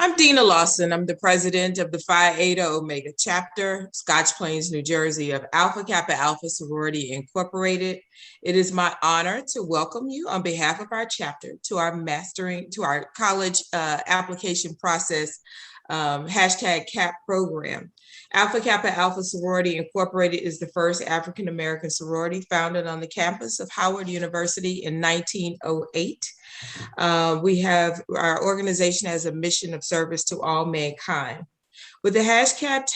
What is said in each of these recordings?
I'm Dina Lawson. I'm the president of the Phi Eta Omega Chapter, Scotch Plains, New Jersey, of Alpha Kappa Alpha Sorority Incorporated. It is my honor to welcome you on behalf of our chapter to our college application process #CAP program. Alpha Kappa Alpha Sorority Incorporated is the first African-American sorority founded on the campus of Howard University in 1908. Our organization has a mission of service to all mankind. With the #CAP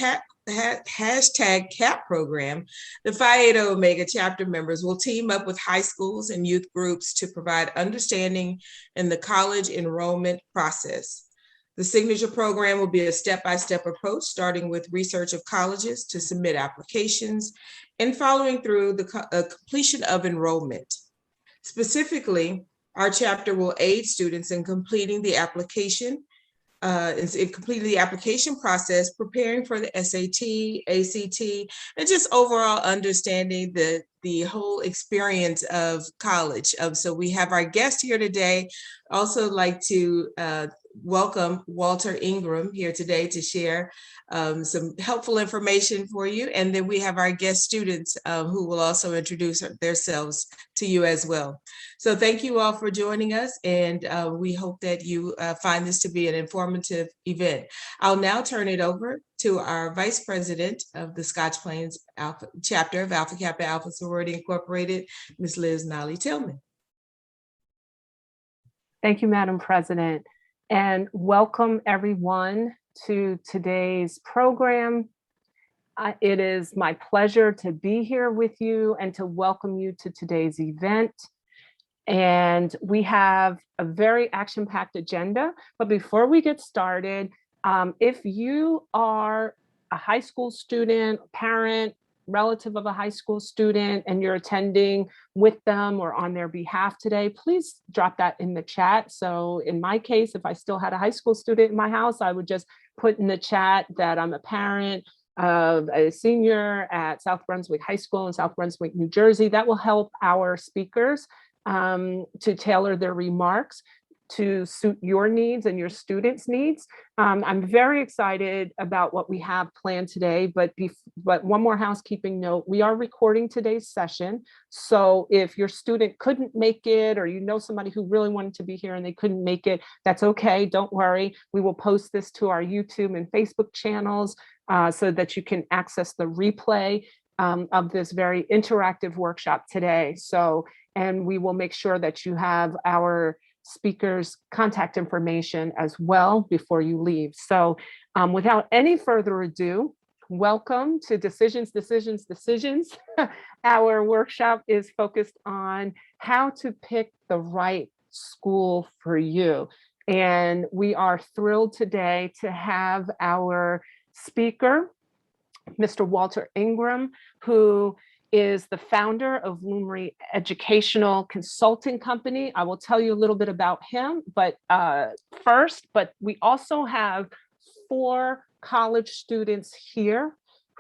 program, the Phi Eta Omega chapter members will team up with high schools and youth groups to provide understanding in the college enrollment process. The signature program will be a step-by-step approach, starting with research of colleges to submit applications and following through the completion of enrollment. Specifically, our chapter will aid students in completing the application process, preparing for the SAT, ACT, and just overall understanding the whole experience of college. So we have our guest here today. Also like to welcome Walter Ingram here today to share some helpful information for you. And then we have our guest students who will also introduce themselves to you as well. So thank you all for joining us, and we hope that you find this to be an informative event. I'll now turn it over to our Vice President of the Scotch Plains Chapter of Alpha Kappa Alpha Sorority Incorporated, Ms. Liz Nolly Tillman. Thank you, Madam President, and welcome everyone to today's program. It is my pleasure to be here with you and to welcome you to today's event. And we have a very action-packed agenda. But before we get started, if you are a high school student, parent, relative of a high school student, and you're attending with them or on their behalf today, please drop that in the chat. So in my case, if I still had a high school student in my house, I would just put in the chat that I'm a parent of a senior at South Brunswick High School in South Brunswick, New Jersey. That will help our speakers to tailor their remarks to suit your needs and your students' needs. I'm very excited about what we have planned today, but one more housekeeping note, we are recording today's session. So if your student couldn't make it, or you know somebody who really wanted to be here and they couldn't make it, that's okay, don't worry. We will post this to our YouTube and Facebook channels so that you can access the replay of this very interactive workshop today. And we will make sure that you have our speakers' contact information as well before you leave. So without any further ado, welcome to Decisions. Our workshop is focused on how to pick the right school for you. And we are thrilled today to have our speaker, Mr. Walter Ingram, who is the founder of Lumiry Educational Consulting Company. I will tell you a little bit about him, but we also have 4 college students here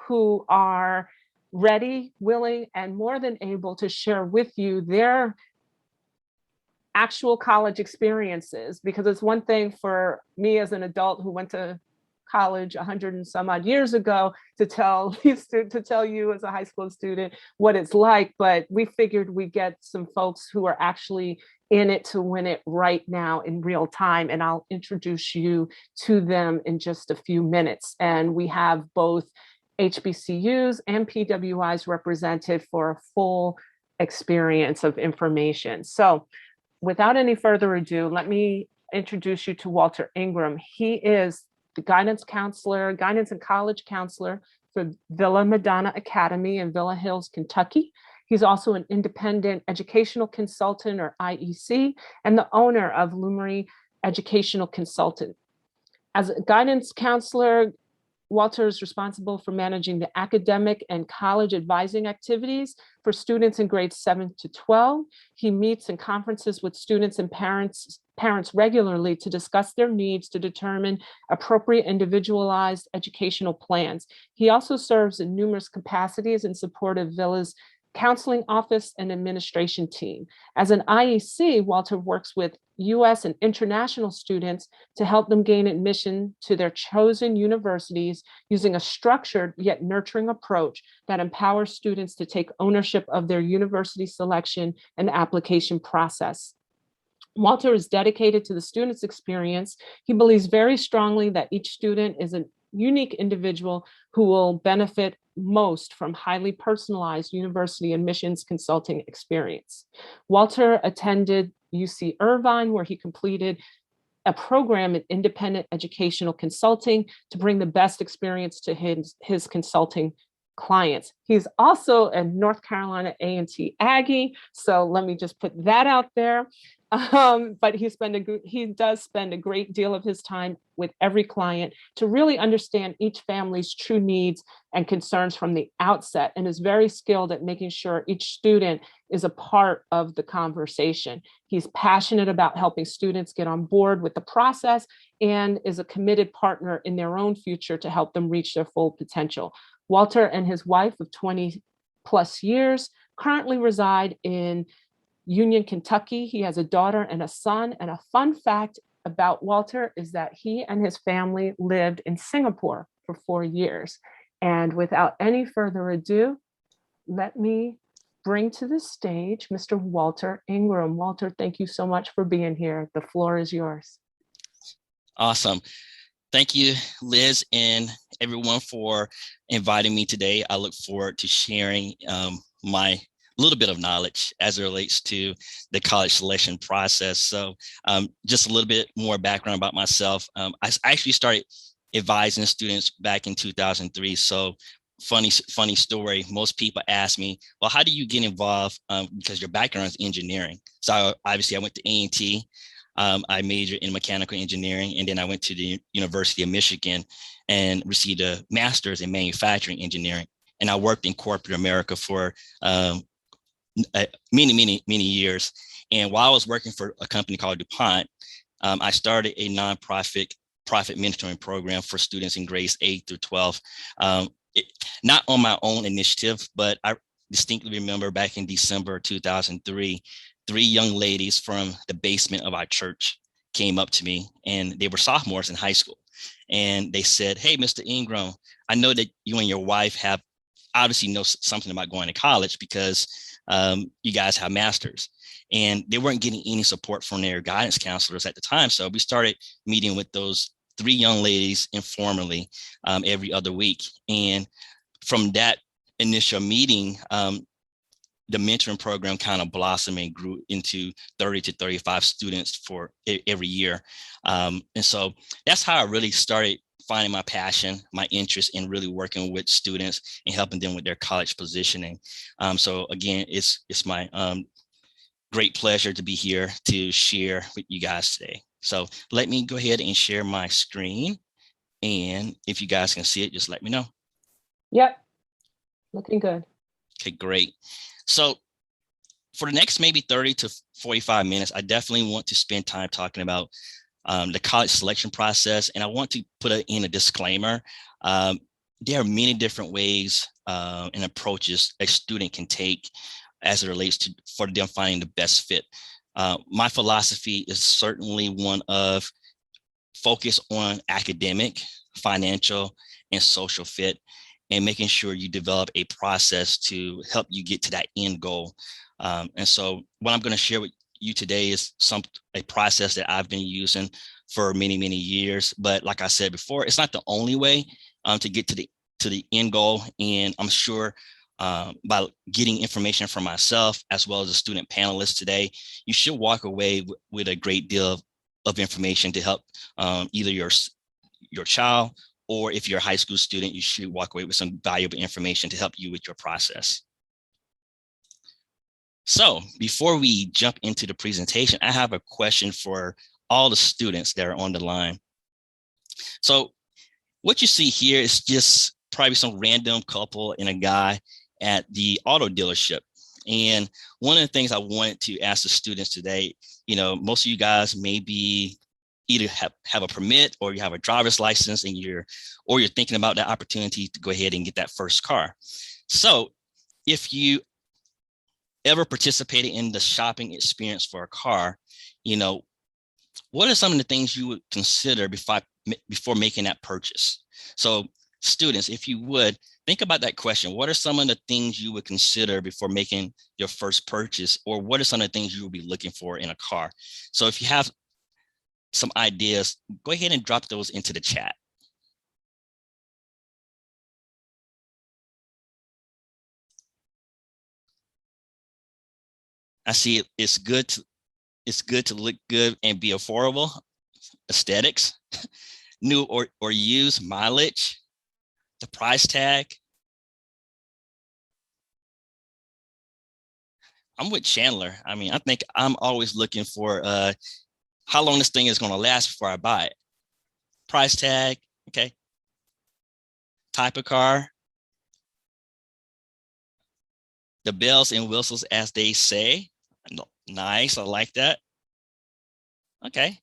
who are ready, willing, and more than able to share with you their actual college experiences, because it's one thing for me as an adult who went to college 100 and some odd years ago to tell you as a high school student what it's like, but we figured we'd get some folks who are actually in it to win it right now in real time, and I'll introduce you to them in just a few minutes. And we have both HBCUs and PWIs represented for a full experience of information. So without any further ado, let me introduce you to Walter Ingram. He is the guidance and college counselor for Villa Madonna Academy in Villa Hills, Kentucky. He's also an independent educational consultant, or IEC, and the owner of Lumiry Educational Consulting. As a guidance counselor, Walter is responsible for managing the academic and college advising activities for students in grades 7 to 12. He meets in conferences with students and parents regularly to discuss their needs to determine appropriate individualized educational plans. He also serves in numerous capacities in support of Villa's counseling office and administration team. As an IEC, Walter works with US and international students to help them gain admission to their chosen universities using a structured yet nurturing approach that empowers students to take ownership of their university selection and application process. Walter is dedicated to the student's experience. He believes very strongly that each student is a unique individual who will benefit most from highly personalized university admissions consulting experience. Walter attended UC Irvine, where he completed a program in independent educational consulting to bring the best experience to his consulting clients. He's also a North Carolina A&T Aggie, so let me just put that out there. But he does spend a great deal of his time with every client to really understand each family's true needs and concerns from the outset, and is very skilled at making sure each student is a part of the conversation. He's passionate about helping students get on board with the process and is a committed partner in their own future to help them reach their full potential. Walter and his wife of 20 plus years currently reside in Union, Kentucky. He has a daughter and a son. And a fun fact about Walter is that he and his family lived in Singapore for 4 years. And without any further ado, let me bring to the stage Mr. Walter Ingram. Walter, thank you so much for being here. The floor is yours. Awesome. Thank you, Liz, and everyone for inviting me today. I look forward to sharing my little bit of knowledge as it relates to the college selection process. So just a little bit more background about myself. I actually started advising students back in 2003. So funny story. Most people ask me, well, how do you get involved? Because your background is engineering. So obviously I went to A&T. I majored in mechanical engineering, and then I went to the University of Michigan and received a master's in manufacturing engineering. And I worked in corporate America for many years. And while I was working for a company called DuPont, I started a nonprofit profit mentoring program for students in grades 8 through 12. Not on my own initiative, but I distinctly remember back in December 2003, 3 young ladies from the basement of our church came up to me, and they were sophomores in high school. And they said, "Hey, Mr. Ingram, I know that you and your wife have obviously know something about going to college because you guys have masters." And they weren't getting any support from their guidance counselors at the time. So we started meeting with those 3 young ladies informally every other week. And from that initial meeting, the mentoring program kind of blossomed and grew into 30 to 35 students for every year. And so that's how I really started finding my passion, my interest in really working with students and helping them with their college positioning. So again, it's my great pleasure to be here to share with you guys today. So let me go ahead and share my screen. And if you guys can see it, just let me know. Yep, looking good. Okay, great. So for the next maybe 30 to 45 minutes, I definitely want to spend time talking about the college selection process. And I want to put in a disclaimer. There are many different ways and approaches a student can take as it relates to for them finding the best fit. My philosophy is certainly one of focus on academic, financial, and social fit, and making sure you develop a process to help you get to that end goal. And so what I'm going to share with you today is a process that I've been using for many years. But like I said before, it's not the only way to get to the end goal. And I'm sure by getting information from myself as well as the student panelists today, you should walk away with a great deal of information to help either your child, or if you're a high school student, you should walk away with some valuable information to help you with your process. So before we jump into the presentation, I have a question for all the students that are on the line. So what you see here is just probably some random couple and a guy at the auto dealership. And one of the things I wanted to ask the students today, most of you guys may be either have a permit or you have a driver's license and you're thinking about that opportunity to go ahead and get that first car. So if you ever participated in the shopping experience for a car, you know, what are some of the things you would consider before making that purchase? So students, if you would, think about that question. What are some of the things you would consider before making your first purchase? Or what are some of the things you would be looking for in a car? So if you have some ideas, go ahead and drop those into the chat. I see it's good to look good and be affordable. Aesthetics, new or used, mileage, the price tag. I'm with Chandler. I mean, I think I'm always looking for how long this thing is going to last before I buy it. Price tag, okay. Type of car. The bells and whistles, as they say. Nice, I like that. Okay,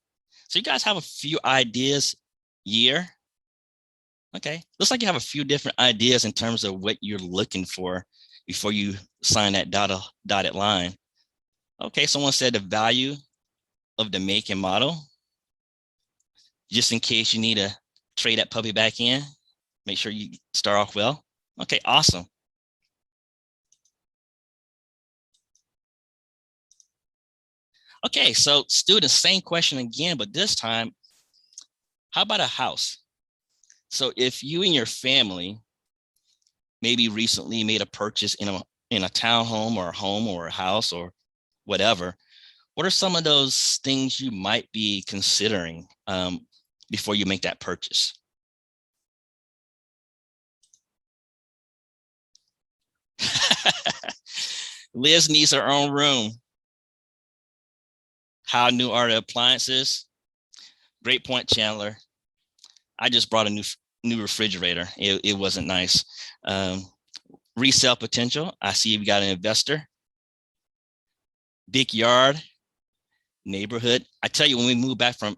so you guys have a few ideas. Year. Okay, looks like you have a few different ideas in terms of what you're looking for before you sign that dotted line. Okay, someone said the value of the make and model, just in case you need to trade that puppy back in. Make sure you start off well. Okay, awesome. Okay, so students, same question again, but this time, how about a house? So if you and your family maybe recently made a purchase in a townhome or a home or a house or whatever, what are some of those things you might be considering before you make that purchase? Liz needs her own room. How new are the appliances? Great point, Chandler. I just brought a new refrigerator. It wasn't nice. Resale potential. I see we got an investor. Big yard. Neighborhood. I tell you, when we moved back from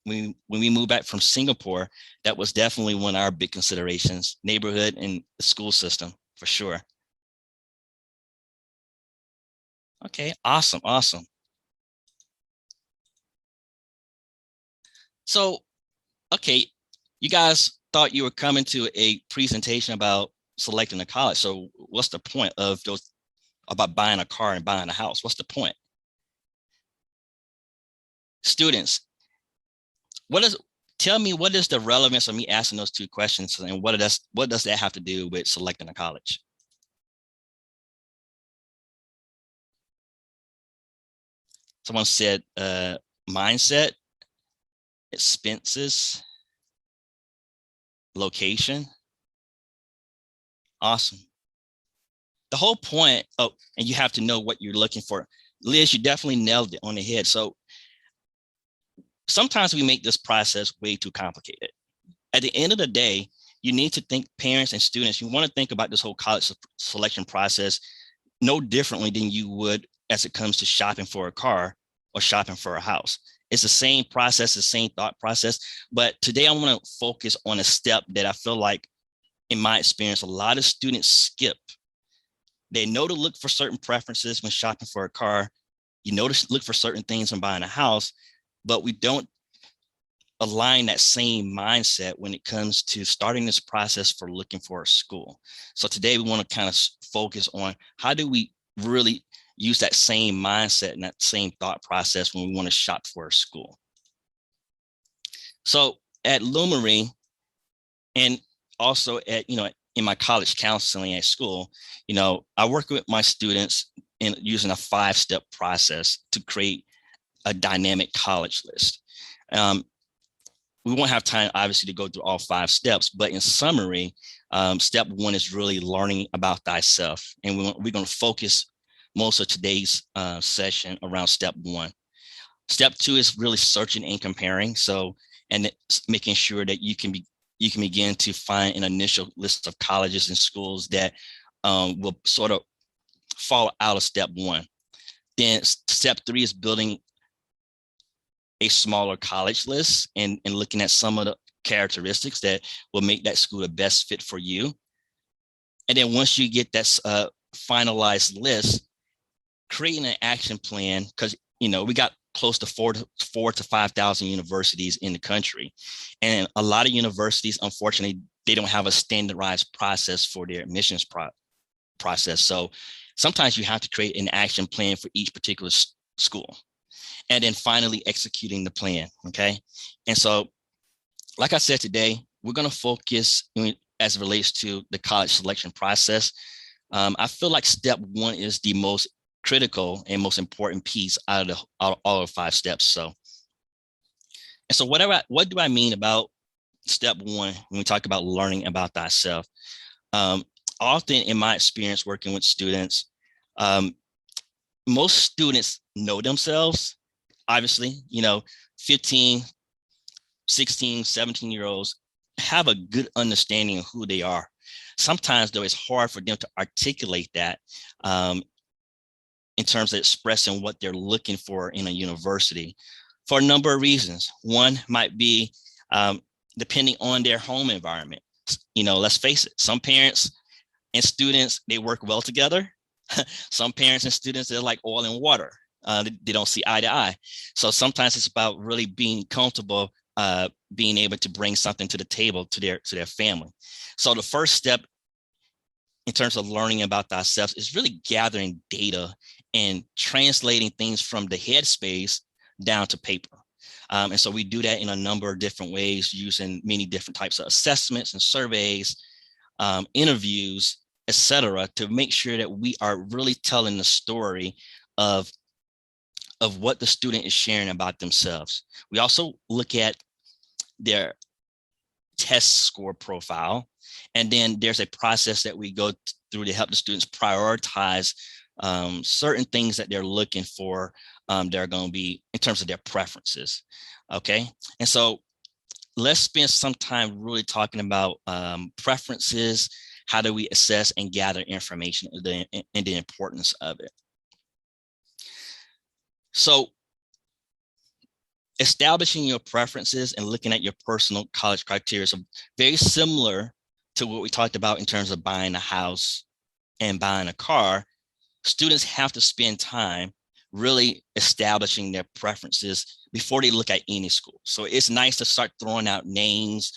when we moved back from Singapore, that was definitely one of our big considerations. Neighborhood and the school system, for sure. Okay, awesome, awesome. So, okay, you guys thought you were coming to a presentation about selecting a college. So what's the point of those, about buying a car and buying a house? What's the point? Students, tell me what is the relevance of me asking those two questions, and what does that have to do with selecting a college? Someone said mindset, expenses, location. Awesome. The whole point, and you have to know what you're looking for. Liz, you definitely nailed it on the head. So sometimes we make this process way too complicated. At the end of the day, you need to think, parents and students, you want to think about this whole college selection process no differently than you would as it comes to shopping for a car or shopping for a house. It's the same process, the same thought process. But today I want to focus on a step that I feel like, in my experience, a lot of students skip. They know to look for certain preferences when shopping for a car. You know to look for certain things when buying a house, but we don't align that same mindset when it comes to starting this process for looking for a school. So today we want to kind of focus on how do we really use that same mindset and that same thought process when we want to shop for a school. So at Lumiry, and also at, in my college counseling at school, I work with my students in using a 5-step process to create a dynamic college list. We won't have time, obviously, to go through all 5 steps, but in summary, step 1 is really learning about thyself. And we're going to focus most of today's session around step 1. Step 2 is really searching and comparing. So, and making sure that you can begin to find an initial list of colleges and schools that will sort of fall out of step 1. Then step 3 is building a smaller college list and looking at some of the characteristics that will make that school the best fit for you. And then once you get that finalized list, creating an action plan, because we got close to 4,000 to 5,000 universities in the country, and a lot of universities, unfortunately, they don't have a standardized process for their admissions process. So sometimes you have to create an action plan for each particular school, and then finally executing the plan. Okay, and so, like I said today, we're going to focus as it relates to the college selection process. I feel like step one is the most critical and most important piece out of all of 5 steps. So what do I mean about step one when we talk about learning about thyself? Often in my experience working with students, most students know themselves. Obviously, 15, 16, 17-year-olds have a good understanding of who they are. Sometimes, though, it's hard for them to articulate that in terms of expressing what they're looking for in a university for a number of reasons. One might be depending on their home environment. Let's face it, some parents and students, they work well together. Some parents and students, they're like oil and water. They don't see eye to eye. So sometimes it's about really being comfortable, being able to bring something to the table to their family. So the first step in terms of learning about thyself is really gathering data and translating things from the headspace down to paper. And so we do that in a number of different ways, using many different types of assessments and surveys, interviews, etc., to make sure that we are really telling the story of what the student is sharing about themselves. We also look at their test score profile, and then there's a process that we go through to help the students prioritize certain things that they're looking for. They're going to be in terms of their preferences. Okay, and so let's spend some time really talking about preferences. How do we assess and gather information and the importance of it? So establishing your preferences and looking at your personal college criteria is very similar to what we talked about in terms of buying a house and buying a car. Students have to spend time really establishing their preferences before they look at any school. So it's nice to start throwing out names,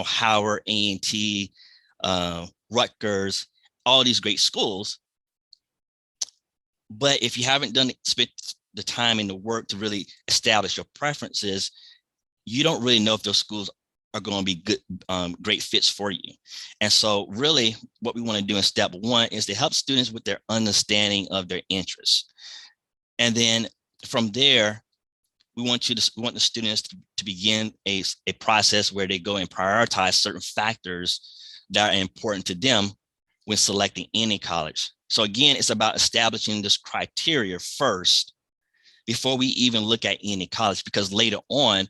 Howard, A&T, Rutgers, all these great schools. But if you haven't spent the time and the work to really establish your preferences, you don't really know if those schools are going to be good, great fits for you. And so really what we want to do in step one is to help students with their understanding of their interests. And then from there, we want the students to begin a process where they go and prioritize certain factors that are important to them when selecting any college. So again, it's about establishing this criteria first before we even look at any college, because later on,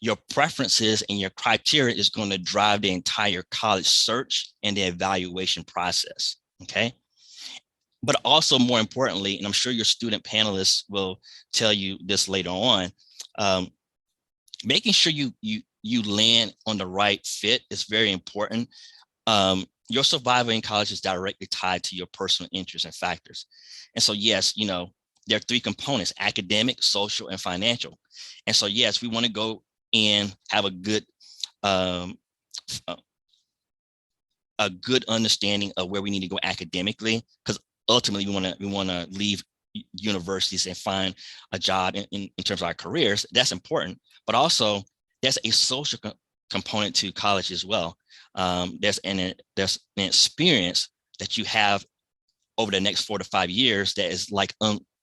your preferences and your criteria is going to drive the entire college search and the evaluation process, okay? But also more importantly, and I'm sure your student panelists will tell you this later on, making sure you land on the right fit is very important. Your survival in college is directly tied to your personal interests and factors. And so yes, there are 3 components: academic, social, and financial. And so yes, we want to go and have a good understanding of where we need to go academically, because ultimately we want to leave universities and find a job in terms of our careers. That's important, but also there's a social component to college as well. There's an experience that you have over the next 4 to 5 years that is like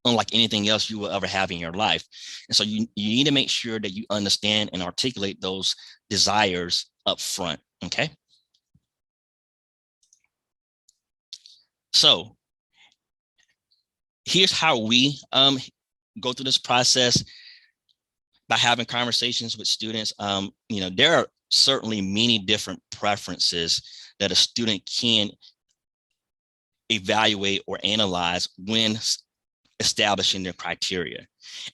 unlike anything else you will ever have in your life. And so you need to make sure that you understand and articulate those desires up front, okay? So here's how we go through this process by having conversations with students. There are certainly many different preferences that a student can evaluate or analyze when establishing their criteria.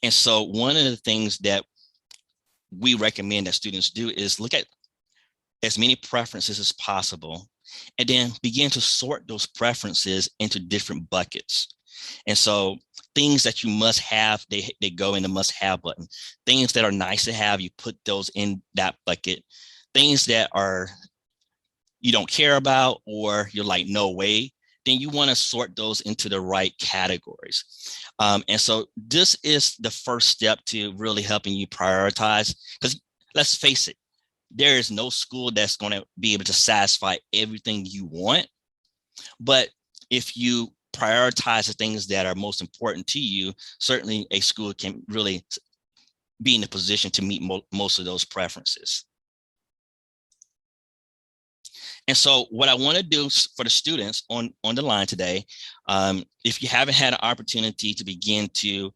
And so one of the things that we recommend that students do is look at as many preferences as possible, and then begin to sort those preferences into different buckets. And so things that you must have, they go in the must have button. Things that are nice to have, you put those in that bucket. Things that are you don't care about, or you're like, no way, then you want to sort those into the right categories. And so this is the first step to really helping you prioritize, because let's face it, there is no school that's going to be able to satisfy everything you want. But if you prioritize the things that are most important to you, certainly a school can really be in a position to meet most of those preferences. And so what I want to do for the students on the line today, if you haven't had an opportunity to begin to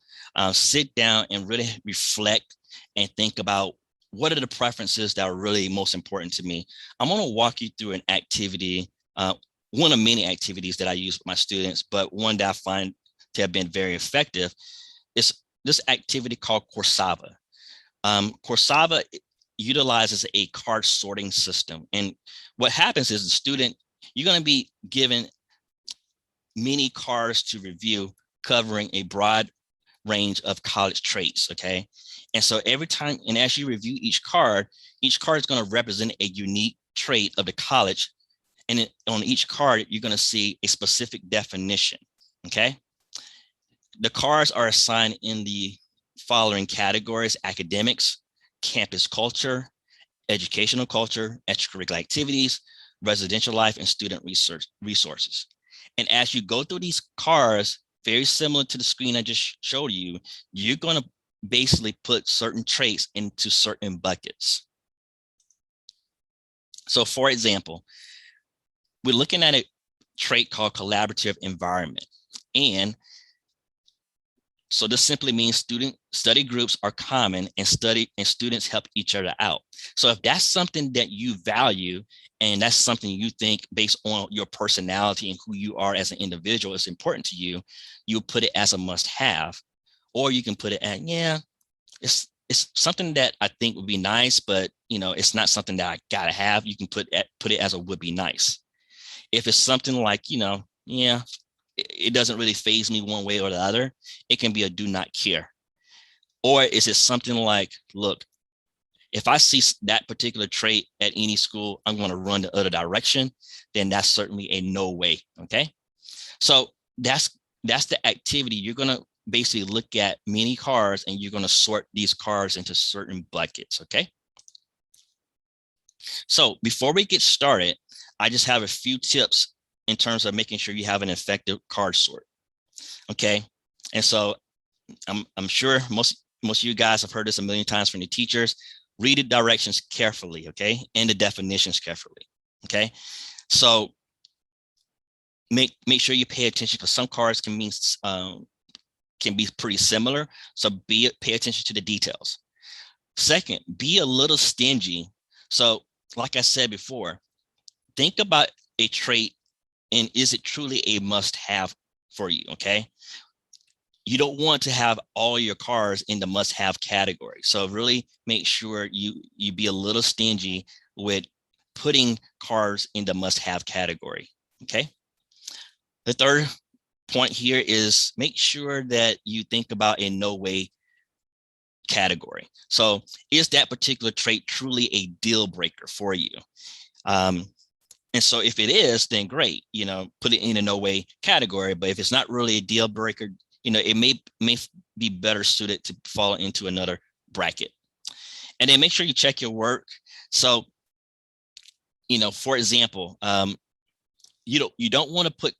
sit down and really reflect and think about what are the preferences that are really most important to me, I'm going to walk you through an activity, one of many activities that I use with my students, but one that I find to have been very effective is this activity called Coursava. Coursava utilizes a card sorting system. And what happens is the student, you're going to be given many cards to review covering a broad range of college traits, okay? And so every time, and as you review each card is going to represent a unique trait of the college. And on each card, you're going to see a specific definition, okay? The cards are assigned in the following categories: academics, campus culture, educational culture, extracurricular activities, residential life, and student resources. And as you go through these cards, very similar to the screen I just showed you, you're going to basically put certain traits into certain buckets. So for example, we're looking at a trait called collaborative environment. And so this simply means study groups are common and students help each other out. So if that's something that you value and that's something you think based on your personality and who you are as an individual is important to you, you put it as a must have, or you can put it at, yeah, it's something that I think would be nice, but it's not something that I gotta have. You can put it as a would be nice. If it's something like, yeah, it doesn't really faze me one way or the other, it can be a do not care. Or is it something like, look, if I see that particular trait at any school, I'm going to run the other direction, then that's certainly a no way, okay? So that's the activity. You're going to basically look at many cards and you're going to sort these cards into certain buckets, okay? So before we get started, I just have a few tips in terms of making sure you have an effective card sort, okay? And so I'm sure most of you guys have heard this a million times from the teachers. Read the directions carefully, okay? And the definitions carefully, okay? So make sure you pay attention, because some cards can be pretty similar. So pay attention to the details. Second, be a little stingy. So like I said before, think about a trait and is it truly a must-have for you, okay? You don't want to have all your cards in the must-have category. So really make sure you be a little stingy with putting cards in the must-have category, okay? The third point here is make sure that you think about a no way category. So is that particular trait truly a deal breaker for you? And so if it is, then great, put it in a no way category. But if it's not really a deal breaker, it may be better suited to fall into another bracket. And then make sure you check your work. So, for example, you don't want to put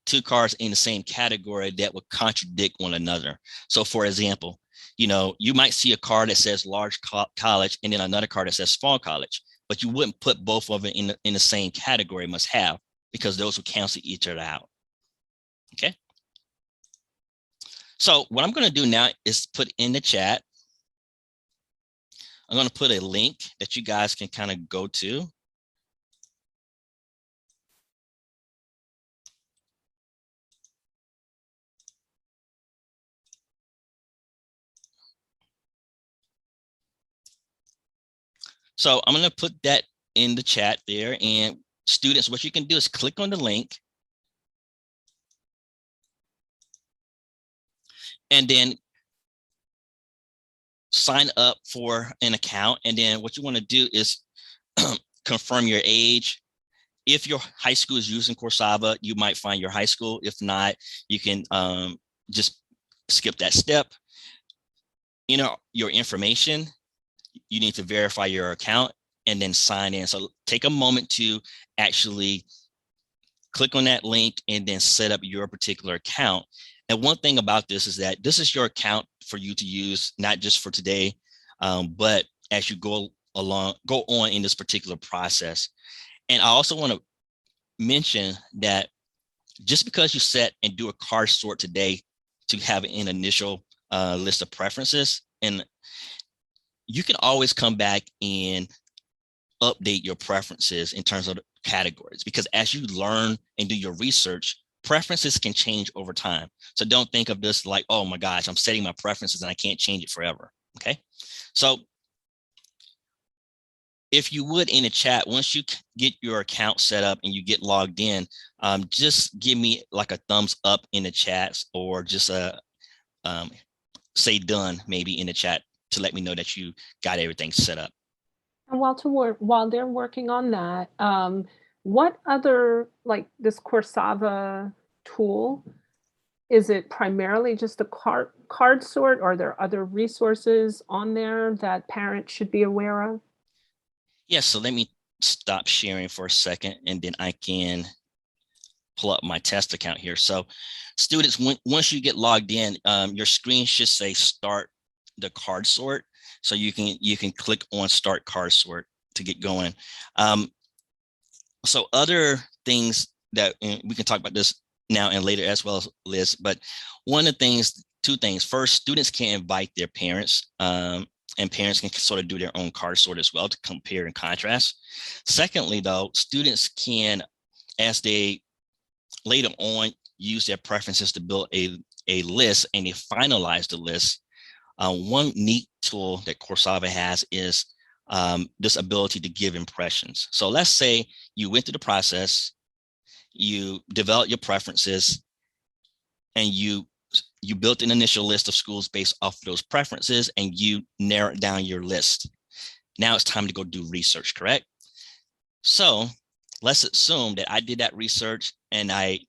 two cards in the same category that would contradict one another. So for example, you might see a card that says large college and then another card that says small college, but you wouldn't put both of them in the same category must have, because those will cancel each other out, okay? So what I'm going to do now is put in the chat, I'm going to put a link that you guys can kind of go to. So I'm going to put that in the chat there, and students, what you can do is click on the link. and then sign up for an account. And then what you want to do is confirm your age. If your high school is using Coursava, you might find your high school. If not, you can just skip that step. Your information, you need to verify your account and then sign in. So take a moment to actually click on that link and then set up your particular account. And one thing about this is that this is your account for you to use, not just for today, but as you go on in this particular process. And I also want to mention that just because you set and do a card sort today to have an initial list of preferences, and you can always come back and update your preferences in terms of the categories, because as you learn and do your research, preferences can change over time. So don't think of this like, oh my gosh, I'm setting my preferences and I can't change it forever. Okay. So if you would, in the chat, once you get your account set up and you get logged in, just give me like a thumbs up in the chats, or just say done maybe in the chat to let me know that you got everything set up. And while they're working on that, what other, like this Coursava tool, is it primarily just a card sort, or are there other resources on there that parents should be aware of? Yes, so let me stop sharing for a second and then I can pull up my test account here. So students, once you get logged in, your screen should say start the card sort. So you can click on start card sort to get going. So other things that we can talk about this now and later as well, Liz, but two things. First, students can invite their parents, and parents can sort of do their own card sort as well to compare and contrast. Secondly, though, students can, as they later on use their preferences to build a list and they finalize the list. One neat tool that Coursava has is this ability to give impressions. So let's say you went through the process, you developed your preferences, and you built an initial list of schools based off of those preferences, and you narrowed down your list. Now it's time to go do research, correct? So let's assume that I did that research and I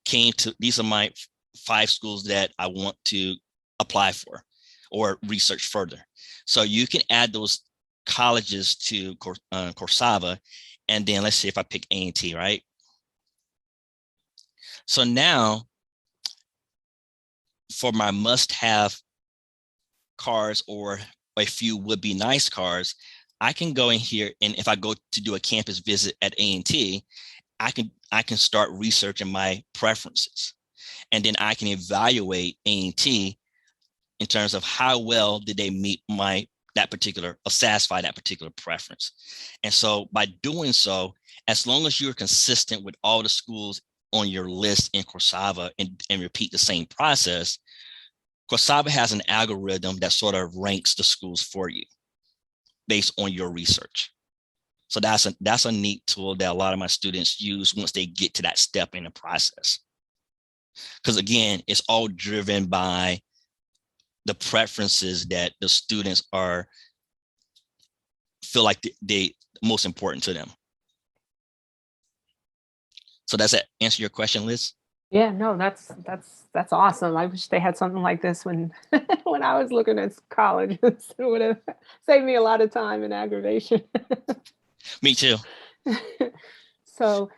came to, these are my 5 schools that I want to apply for or research further. So you can add those colleges to Coursava, and then let's see if I pick A&T, right? So now for my must-have cards or a few would-be nice cards, I can go in here, and if I go to do a campus visit at A&T, I can start researching my preferences, and then I can evaluate A&T in terms of how well did they meet satisfy that particular preference. And so by doing so, as long as you're consistent with all the schools on your list in Coursava and repeat the same process, Coursava has an algorithm that sort of ranks the schools for you based on your research. So that's a neat tool that a lot of my students use once they get to that step in the process. Because again, it's all driven by the preferences that the students feel like they most important to them. So does that answer your question, Liz? Yeah, no, that's awesome. I wish they had something like this when when I was looking at college. It would have saved me a lot of time and aggravation. Me too. So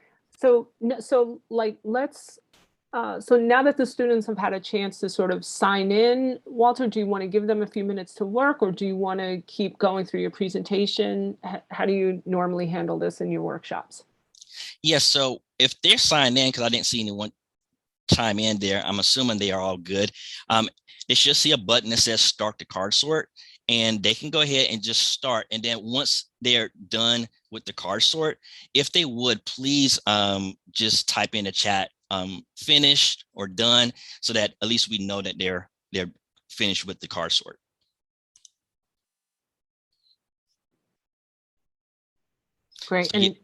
like so now that the students have had a chance to sort of sign in, Walter, do you want to give them a few minutes to work, or do you want to keep going through your presentation? How do you normally handle this in your workshops? Yes, so if they're signed in, because I didn't see anyone chime in there, I'm assuming they are all good. They should see a button that says start the card sort, and they can go ahead and just start. And then once they're done with the card sort, if they would, please just type in the chat finished or done, so that at least we know that they're finished with the card sort. Great. So, and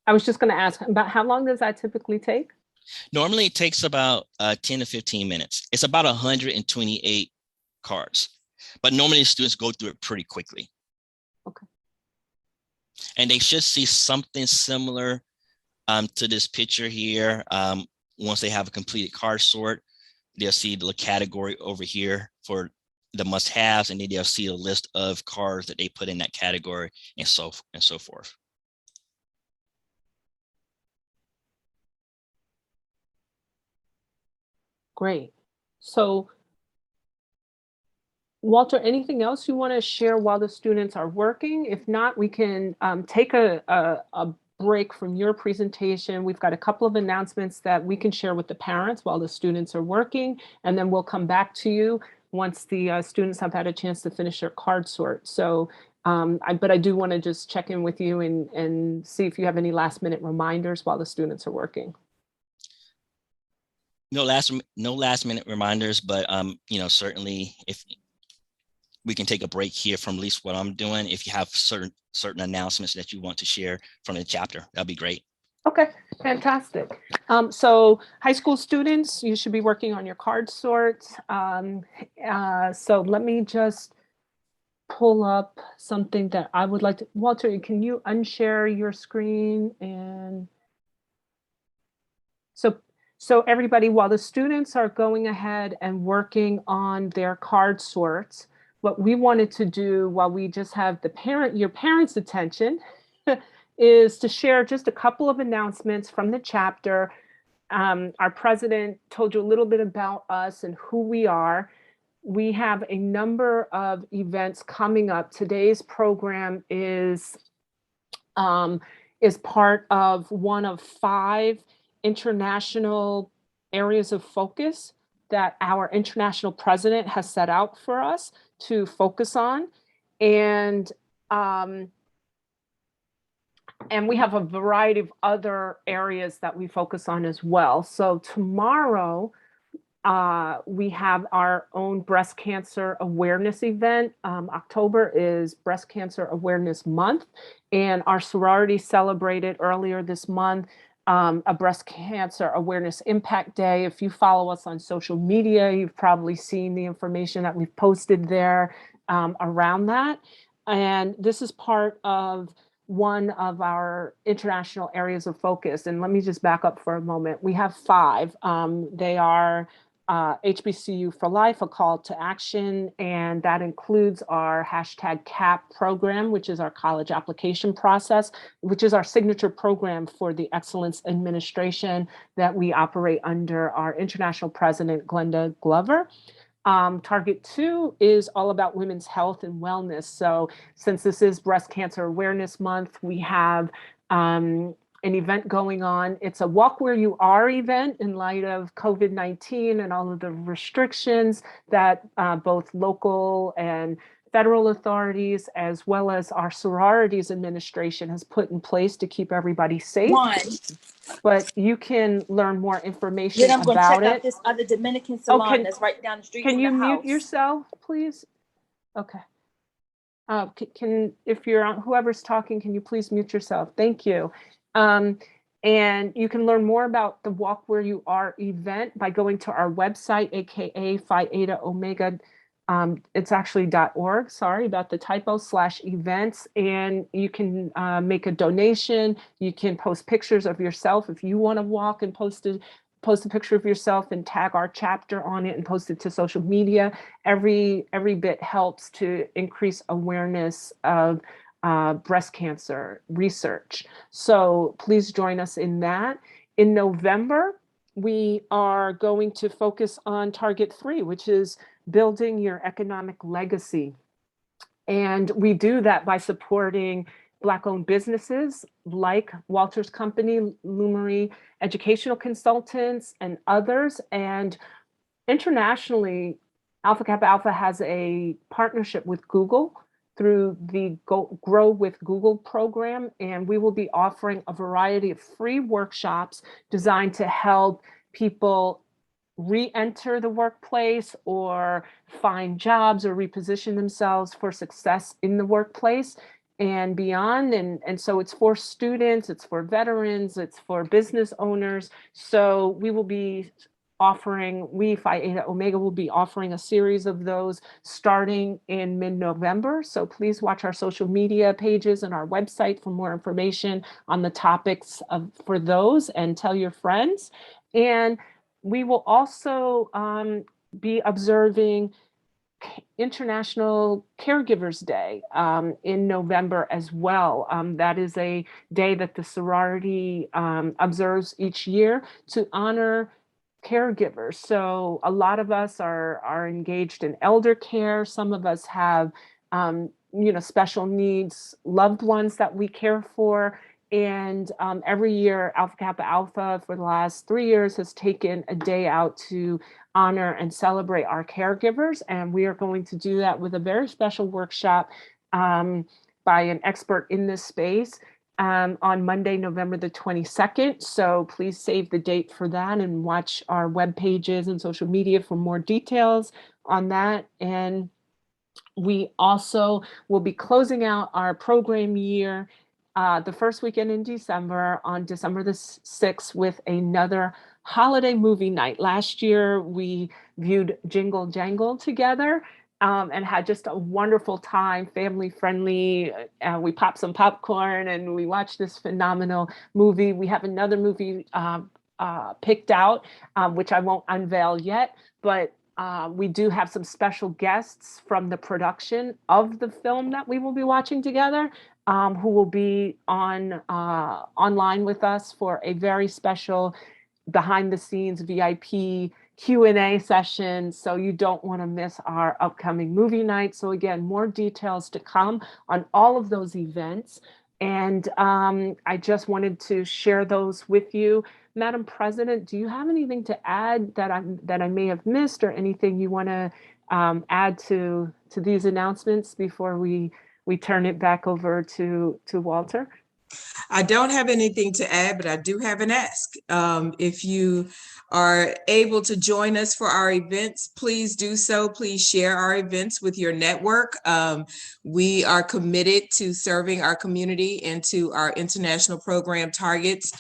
I was just going to ask about how long does that typically take? Normally it takes about 10 to 15 minutes. It's about 128 cards, but normally students go through it pretty quickly. Okay. And they should see something similar to this picture here. Once they have a completed card sort, they'll see the category over here for the must-haves, and then they'll see a list of cards that they put in that category, and so forth. Great. So, Walter, anything else you want to share while the students are working? If not, we can take a break from your presentation. We've got a couple of announcements that we can share with the parents while the students are working, and then we'll come back to you once the students have had a chance to finish their card sort. So, but I do want to just check in with you and see if you have any last minute reminders while the students are working. No last minute reminders, but certainly if we can take a break here from at least what I'm doing. If you have certain announcements that you want to share from the chapter, that'd be great. Okay, fantastic. So high school students, you should be working on your card sorts. So let me just pull up something that I would like to, Walter, can you unshare your screen? And so everybody, while the students are going ahead and working on their card sorts, what we wanted to do while we just have your parents' attention is to share just a couple of announcements from the chapter. Our president told you a little bit about us and who we are. We have a number of events coming up. Today's program is part of one of 5 international areas of focus that our international president has set out for us to focus on. And we have a variety of other areas that we focus on as well. So tomorrow, we have our own breast cancer awareness event. October is Breast Cancer Awareness Month, and our sorority celebrated earlier this month a Breast Cancer Awareness Impact Day. If you follow us on social media, you've probably seen the information that we've posted there around that. And this is part of one of our international areas of focus. And let me just back up for a moment. We have 5. They are HBCU for Life, a call to action, and that includes our #CAP program, which is our college application process, which is our signature program for the Excellence Administration that we operate under our international president, Glenda Glover. Target 2 is all about women's health and wellness. So since this is Breast Cancer Awareness Month, we have an event going on. It's a Walk Where You Are event in light of COVID-19 and all of the restrictions that both local and federal authorities, as well as our sororities administration, has put in place to keep everybody safe. But you can learn more information Then I'm going to about check out it. this other Dominican salon that's right down the street Can from you the mute house. yourself, please? Okay. If you're on, whoever's talking, can you please mute yourself? Thank you. And you can learn more about the Walk Where You Are event by going to our website, aka Phi Eta Omega. It's actually .org, sorry about the typo, /events. And you can make a donation. You can post pictures of yourself if you want to walk and post a picture of yourself and tag our chapter on it and post it to social media. Every bit helps to increase awareness of breast cancer research. So please join us in that. In November, we are going to focus on Target 3, which is building your economic legacy. And we do that by supporting Black-owned businesses like Walter's company, Lumiry Educational Consultants, and others. And internationally, Alpha Kappa Alpha has a partnership with Google through the Grow with Google program, and we will be offering a variety of free workshops designed to help people re-enter the workplace or find jobs or reposition themselves for success in the workplace. and beyond. And so it's for students, it's for veterans, it's for business owners. So we will be offering, Phi Eta Omega will be offering a series of those starting in mid-November. So please watch our social media pages and our website for more information on the topics for those, and tell your friends. And we will also be observing International Caregivers Day in November as well. That is a day that the sorority observes each year to honor caregivers. So a lot of us are engaged in elder care. Some of us have, special needs loved ones that we care for. And every year, Alpha Kappa Alpha for the last 3 years has taken a day out to honor and celebrate our caregivers. And we are going to do that with a very special workshop by an expert in this space on Monday, November the 22nd. So please save the date for that and watch our web pages and social media for more details on that. And we also will be closing out our program year the first weekend in December, on December the 6th, with another holiday movie night. Last year, we viewed Jingle Jangle together and had just a wonderful time, family friendly. We popped some popcorn and we watched this phenomenal movie. We have another movie picked out, which I won't unveil yet, but we do have some special guests from the production of the film that we will be watching together, who will be online with us for a very special behind the scenes VIP Q&A session. So you don't want to miss our upcoming movie night. So again, more details to come on all of those events. And I just wanted to share those with you. Madam President, do you have anything to add that I may have missed, or anything you want to add to these announcements before we turn it back over to Walter? I don't have anything to add, but I do have an ask. If you are able to join us for our events, please do so. Please share our events with your network. We are committed to serving our community and to our international program targets.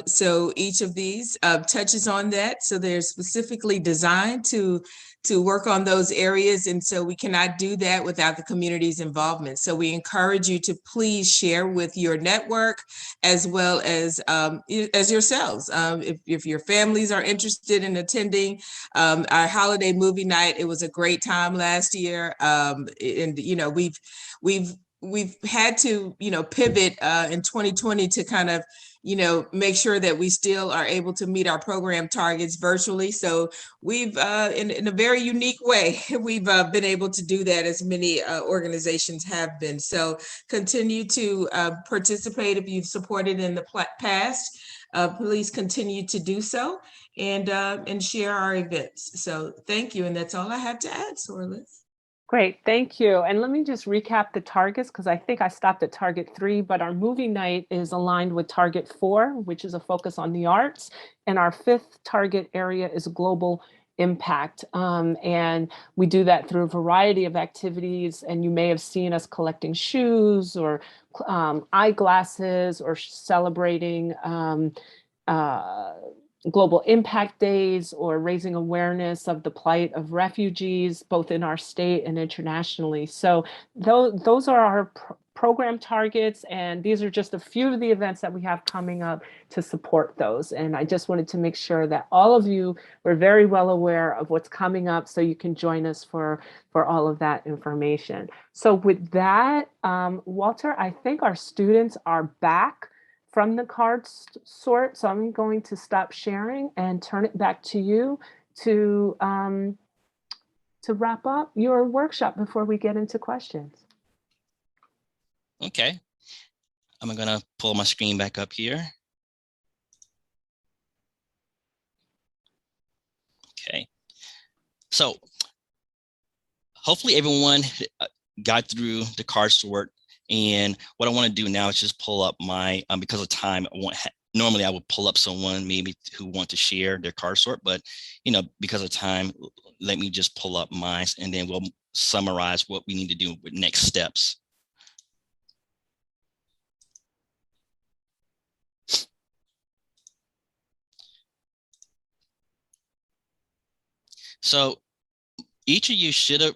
So each of these touches on that. So they're specifically designed to work on those areas. And so we cannot do that without the community's involvement. So we encourage you to please share with your network as well as yourselves. If your families are interested in attending our holiday movie night, it was a great time last year. And, we've had to, pivot in 2020 to kind of, make sure that we still are able to meet our program targets virtually. So we've, in a very unique way, we've been able to do that, as many organizations have been. So continue to participate if you've supported in the past. Please continue to do so and share our events. So thank you. And that's all I have to add, Sorlis. Great, thank you. And let me just recap the targets, because I think I stopped at target 3, but our movie night is aligned with target 4, which is a focus on the arts. And our 5th target area is global impact. And we do that through a variety of activities. And you may have seen us collecting shoes or eyeglasses, or celebrating Global Impact Days, or raising awareness of the plight of refugees, both in our state and internationally. So those are our program targets, and these are just a few of the events that we have coming up to support those. And I just wanted to make sure that all of you were very well aware of what's coming up, so you can join us for all of that information. So with that, Walter, I think our students are back from the card sort. So I'm going to stop sharing and turn it back to you to wrap up your workshop before we get into questions. Okay, I'm gonna pull my screen back up here. Okay, so hopefully everyone got through the card sort. And what I want to do now is just pull up my, because of time, normally I would pull up someone maybe who want to share their card sort, but because of time, let me just pull up mine, and then we'll summarize what we need to do with next steps. So each of you should have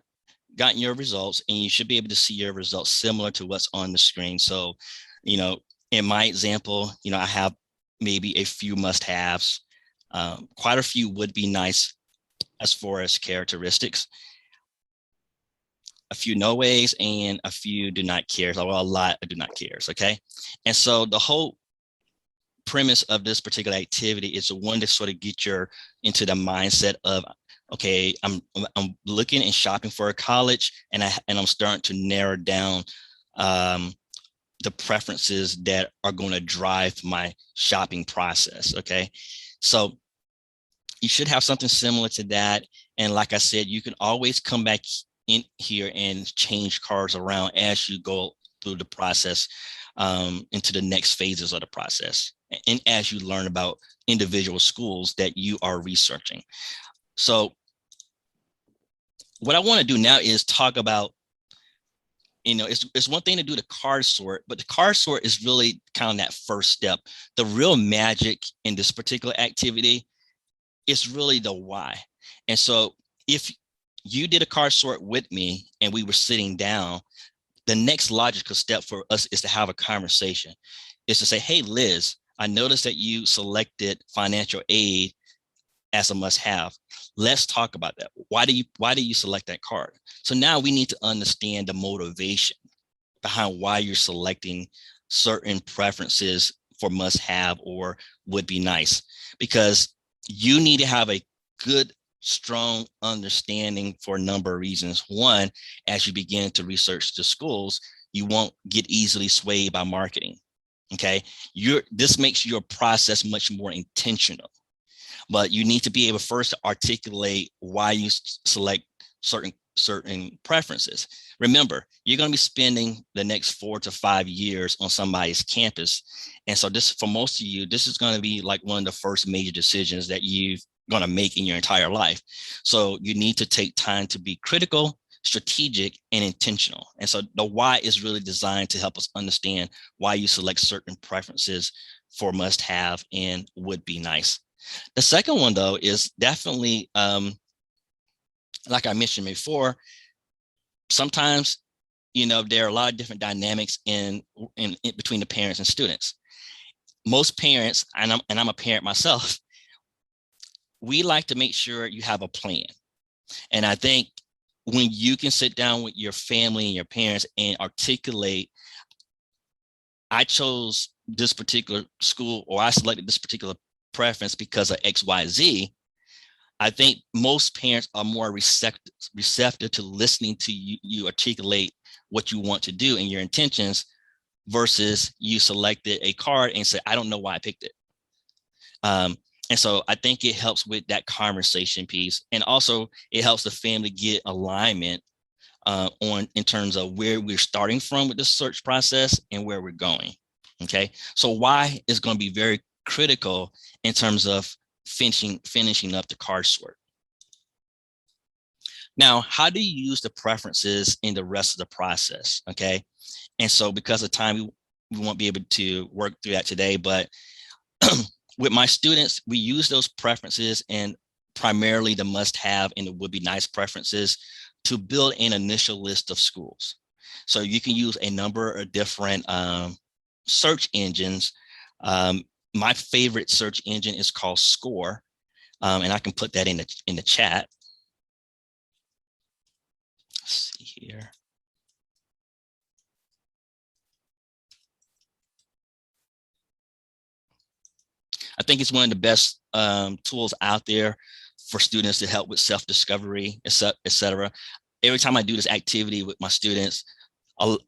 gotten your results, and you should be able to see your results similar to what's on the screen. So, in my example, I have maybe a few must-haves, quite a few would be nice as far as characteristics, a few no ways, and a few do not cares. Well, a lot of do not cares. Okay. And so the whole premise of this particular activity is the one to sort of get you into the mindset of, okay, I'm looking and shopping for a college, and I'm starting to narrow down the preferences that are going to drive my shopping process. Okay. So you should have something similar to that. And like I said, you can always come back in here and change cards around as you go through the process, into the next phases of the process, and as you learn about individual schools that you are researching. So what I want to do now is talk about, it's one thing to do the card sort, but the card sort is really kind of that first step. The real magic in this particular activity is really the why. And so if you did a card sort with me and we were sitting down, the next logical step for us is to have a conversation, is to say, hey, Liz, I noticed that you selected financial aid as a must-have. Let's talk about that. Why do you select that card? So now we need to understand the motivation behind why you're selecting certain preferences for must-have or would be nice, because you need to have a good, strong understanding for a number of reasons. One, as you begin to research the schools, you won't get easily swayed by marketing. Okay, this makes your process much more intentional. But you need to be able first to articulate why you select certain preferences. Remember, you're going to be spending the next 4 to 5 years on somebody's campus. And so this, for most of you, this is going to be like one of the first major decisions that you're going to make in your entire life. So you need to take time to be critical, strategic, and intentional. And so the why is really designed to help us understand why you select certain preferences for must have and would be nice. The second one, though, is definitely, like I mentioned before, sometimes, there are a lot of different dynamics in between the parents and students. Most parents, and I'm a parent myself, we like to make sure you have a plan. And I think when you can sit down with your family and your parents and articulate, I chose this particular school, or I selected this particular preference because of XYZ, I think most parents are more receptive to listening to you articulate what you want to do and your intentions, versus you selected a card and said, I don't know why I picked it. And so I think it helps with that conversation piece. And also it helps the family get alignment in terms of where we're starting from with the search process and where we're going. Okay. So why is going to be very critical in terms of finishing up the card sort. Now, how do you use the preferences in the rest of the process? Okay. And so because of time, we won't be able to work through that today, but with my students, we use those preferences and primarily the must-have and the would-be nice preferences to build an initial list of schools. So you can use a number of different search engines. My favorite search engine is called Scoir, and I can put that in the chat. Let's see here. I think it's one of the best tools out there for students to help with self-discovery, et cetera. Every time I do this activity with my students, the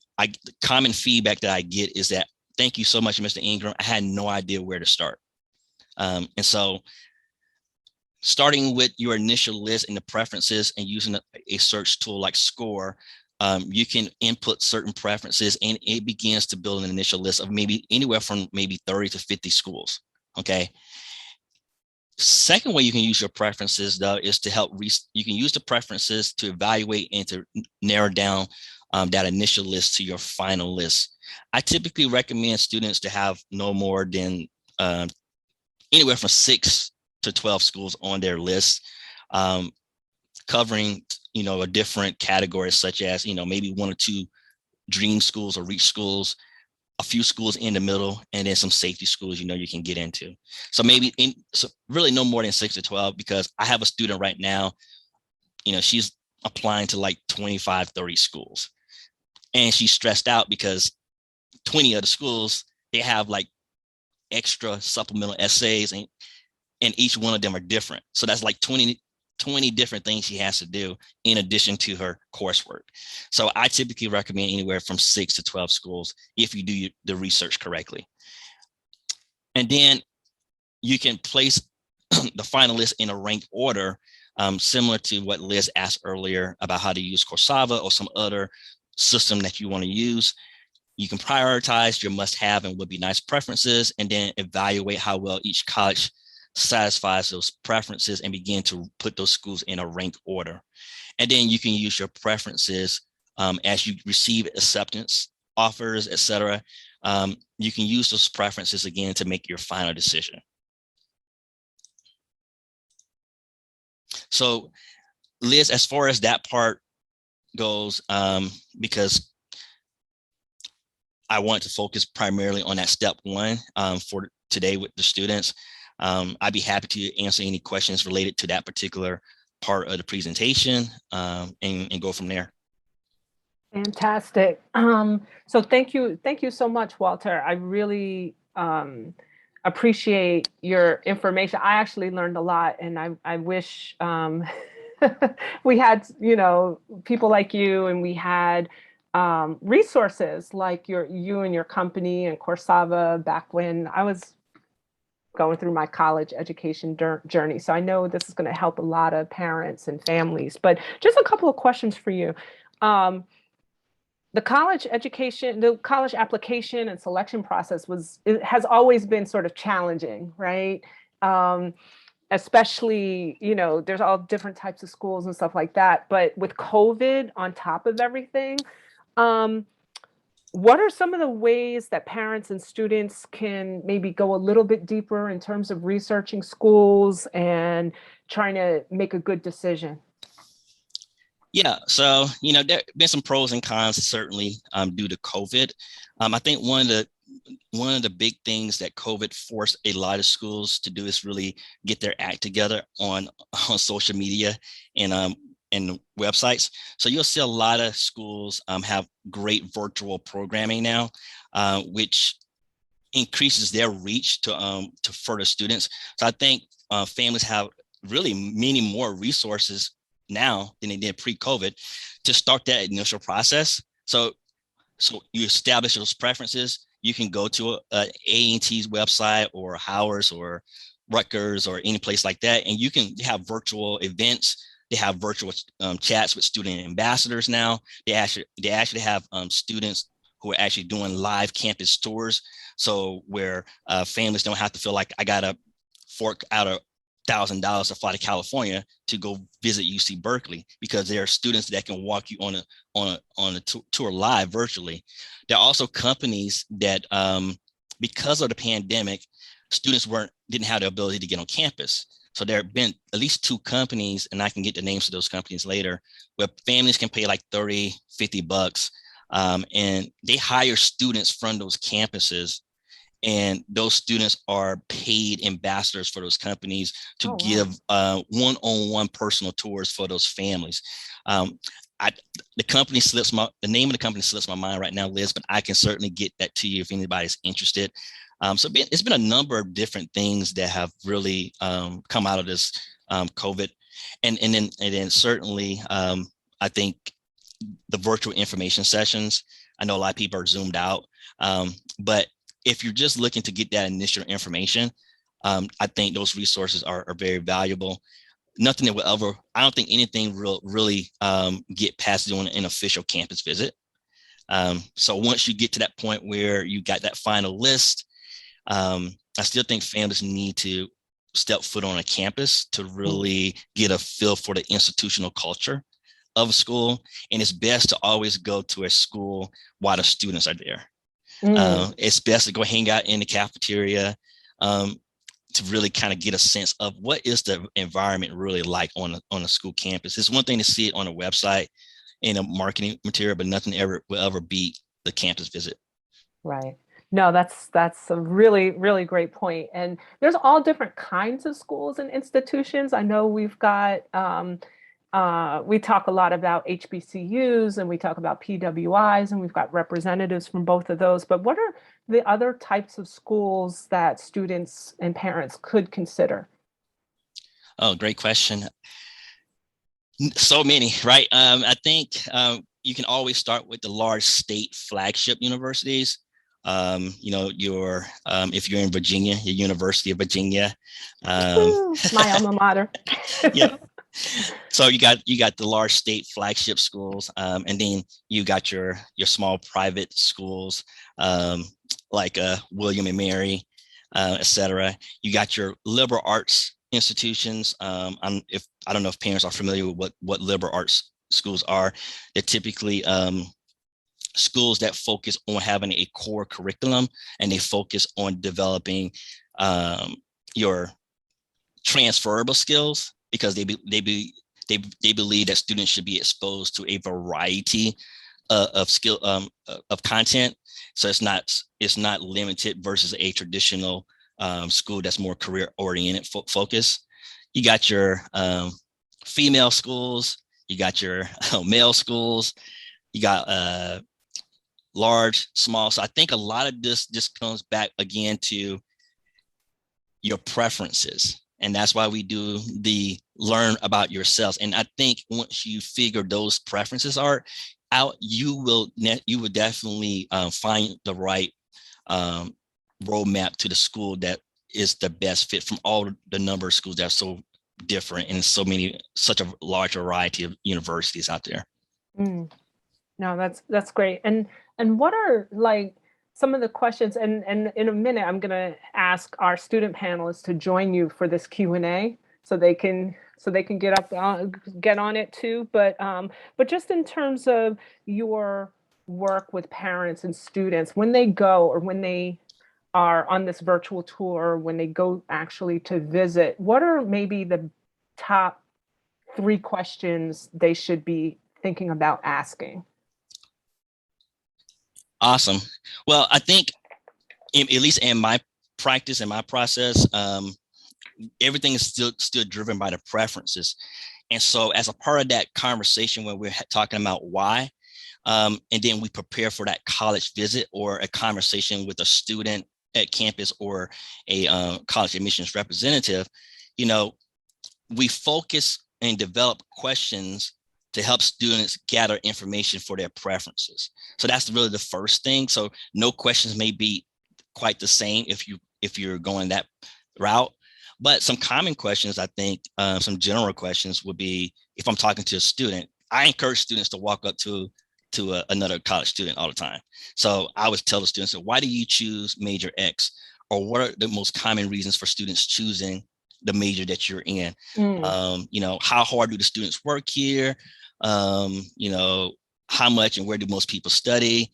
common feedback that I get is that, thank you so much, Mr. Ingram. I had no idea where to start. And so starting with your initial list and the preferences and using a search tool like Scoir, you can input certain preferences and it begins to build an initial list of maybe anywhere from maybe 30 to 50 schools. Okay. Second way you can use your preferences, though, is to help you can use the preferences to evaluate and to narrow down that initial list to your final list. I typically recommend students to have no more than anywhere from 6 to 12 schools on their list. covering, a different categories such as, maybe 1 or 2 dream schools or reach schools, a few schools in the middle, and then some safety schools, you can get into. So maybe really no more than 6 to 12, because I have a student right now, she's applying to like 25, 30 schools. And she's stressed out because 20 of the schools, they have like extra supplemental essays, and each one of them are different. So that's like 20 different things she has to do in addition to her coursework. So I typically recommend anywhere from 6 to 12 schools if you do the research correctly. And then you can place the finalists in a ranked order, similar to what Liz asked earlier about how to use Coursera or some other system that you want to use. You can prioritize your must-have and would be nice preferences, and then evaluate how well each college satisfies those preferences and begin to put those schools in a ranked order. And then you can use your preferences as you receive acceptance offers, etc. You can use those preferences again to make your final decision. So Liz, as far as that part goes, because I want to focus primarily on that step 1 for today with the students. I'd be happy to answer any questions related to that particular part of the presentation and go from there. Fantastic. So thank you so much, Walter. I really appreciate your information. I actually learned a lot, and I wish we had, people like you, and we had resources like you and your company and Coursera back when I was going through my college education journey. So I know this is going to help a lot of parents and families. But just a couple of questions for you. The college application and selection process has always been sort of challenging, right? Especially, there's all different types of schools and stuff like that. But with COVID on top of everything, what are some of the ways that parents and students can maybe go a little bit deeper in terms of researching schools and trying to make a good decision? Yeah, so, there have been some pros and cons, certainly, due to COVID. I think one of the big things that COVID forced a lot of schools to do is really get their act together on social media and websites. So you'll see a lot of schools have great virtual programming now, which increases their reach to further students. So I think families have really many more resources now than they did pre-COVID to start that initial process. So you establish those preferences. You can go to A&T's website or Howard's or Rutgers or any place like that, and you can have virtual events. They have virtual chats with student ambassadors now. They actually have students who are actually doing live campus tours. So where families don't have to feel like I gotta fork out $1,000 to fly to California to go visit UC Berkeley, because there are students that can walk you on a tour live virtually. There are also companies that, because of the pandemic, students didn't have the ability to get on campus. So there have been at least 2 companies, and I can get the names of those companies later, where families can pay like $30, $50, and they hire students from those campuses. And those students are paid ambassadors for those companies to give one-on-one personal tours for those families. The name of the company slips my mind right now, Liz, but I can certainly get that to you if anybody's interested. So it's been a number of different things that have really come out of this COVID, and then certainly I think the virtual information sessions. I know a lot of people are zoomed out, but if you're just looking to get that initial information, I think those resources are very valuable. Nothing that will ever, I don't think anything really get past doing an official campus visit. So once you get to that point where you got that final list, I still think families need to step foot on a campus to really get a feel for the institutional culture of a school. And it's best to always go to a school while the students are there. It's best to go hang out in the cafeteria, to to really kind of get a sense of what is the environment really like on a school campus. It's one thing to see it on a website in a marketing material, but nothing will ever beat the campus visit. Right. No, that's a really, really great point. And there's all different kinds of schools and institutions. I know we've got, we talk a lot about HBCUs and we talk about PWIs, and we've got representatives from both of those. But what are the other types of schools that students and parents could consider? Oh, great question. So many, right? I think you can always start with the large state flagship universities. If you're in Virginia, your University of Virginia. My alma mater. Yeah. So you got the large state flagship schools, and then you got your small private schools, like William and Mary, et cetera. You got your liberal arts institutions. I don't know if parents are familiar with what liberal arts schools are. They're typically schools that focus on having a core curriculum, and they focus on developing your transferable skills, because they believe that students should be exposed to a variety of skill of content. So it's not limited versus a traditional school that's more career oriented focus. You got your female schools, you got your male schools, you got large, small. So I think a lot of this just comes back again to your preferences. And that's why we do the learn about yourselves. And I think once you figure those preferences out, you will definitely find the right roadmap to the school that is the best fit from all the number of schools that are so different and such a large variety of universities out there. Mm. No, that's great. And what are like some of the questions, and in a minute, I'm going to ask our student panelists to join you for this Q&A so they can get on it too. But just in terms of your work with parents and students, when they go or when they are on this virtual tour, when they go actually to visit, what are maybe the top 3 questions they should be thinking about asking? Awesome. Well, I think at least in my practice and my process, everything is still driven by the preferences. And so as a part of that conversation when we're talking about why, and then we prepare for that college visit or a conversation with a student at campus or a college admissions representative, we focus and develop questions to help students gather information for their preferences. So that's really the first thing. So no questions may be quite the same if you're going that route, but some common questions, I think, some general questions would be, if I'm talking to a student, I encourage students to walk up to another college student all the time. So I would tell the students, why do you choose major X? Or what are the most common reasons for students choosing the major that you're in? How hard do the students work here? How much and where do most people study?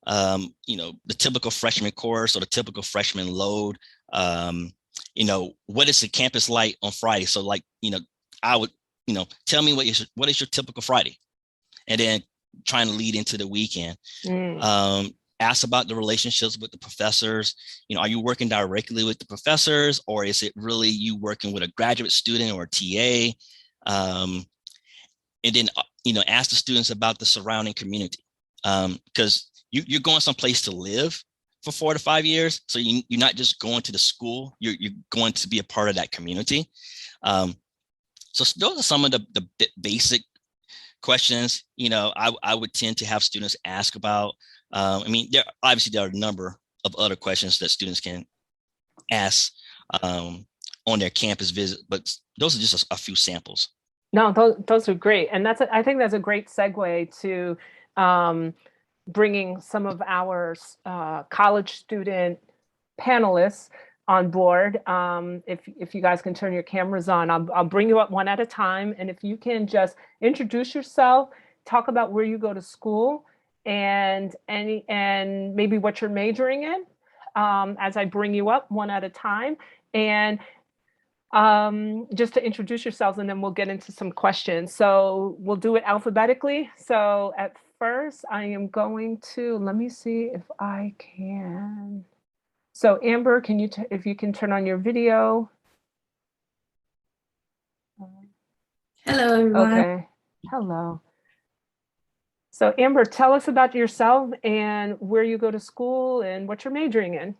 The typical freshman course or the typical freshman load. What is the campus like on Friday? So I would, tell me what is your typical Friday? And then trying to lead into the weekend. Ask about the relationships with the professors. Are you working directly with the professors, or is it really you working with a graduate student or a TA? And then, ask the students about the surrounding community, because you're going someplace to live for 4 to 5 years. So you're not just going to the school, you're going to be a part of that community. So those are some of the basic questions, I would tend to have students ask about. There are a number of other questions that students can ask on their campus visit, but those are just a few samples. No, those are great. And I think that's a great segue to bringing some of our college student panelists on board. If you guys can turn your cameras on, I'll bring you up one at a time. And if you can just introduce yourself, talk about where you go to school and maybe what you're majoring in, as I bring you up one at a time. And just to introduce yourselves, and then we'll get into some questions. So we'll do it alphabetically. So at first, I am going to, let me see if I can. So Amber, can you, if you can turn on your video. Hello, everyone. Okay, hello. So Amber, tell us about yourself and where you go to school and what you're majoring in.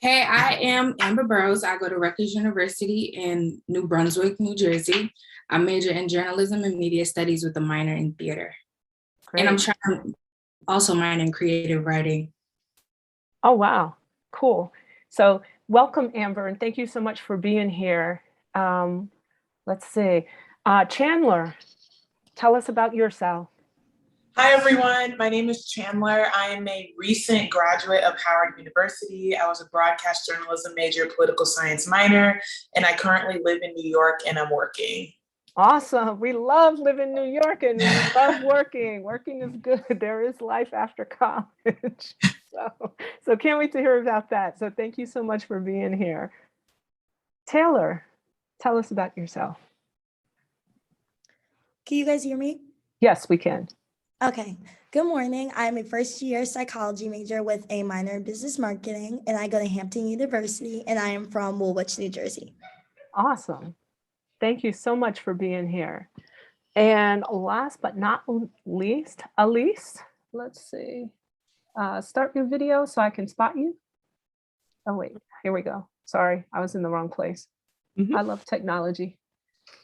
Hey, I am Amber Burrows. I go to Rutgers University in New Brunswick, New Jersey. I major in journalism and media studies with a minor in theater. Great. And I'm trying to also minor in creative writing. Oh, wow. Cool. So welcome, Amber, and thank you so much for being here. Let's see. Chandler, tell us about yourself. Hi, everyone. My name is Chandler. I am a recent graduate of Howard University. I was a broadcast journalism major, political science minor, and I currently live in New York and I'm working. Awesome. We love living in New York and we love working. Working is good. There is life after college. So can't wait to hear about that. So thank you so much for being here. Taylor, tell us about yourself. Can you guys hear me? Yes, we can. Okay. Good morning. I'm a first-year psychology major with a minor in business marketing, and I go to Hampton University, and I am from Woolwich, New Jersey. Awesome. Thank you so much for being here. And last but not least, Elise, let's see. Start your video so I can spot you. Oh, wait, here we go. Sorry, I was in the wrong place. I love technology.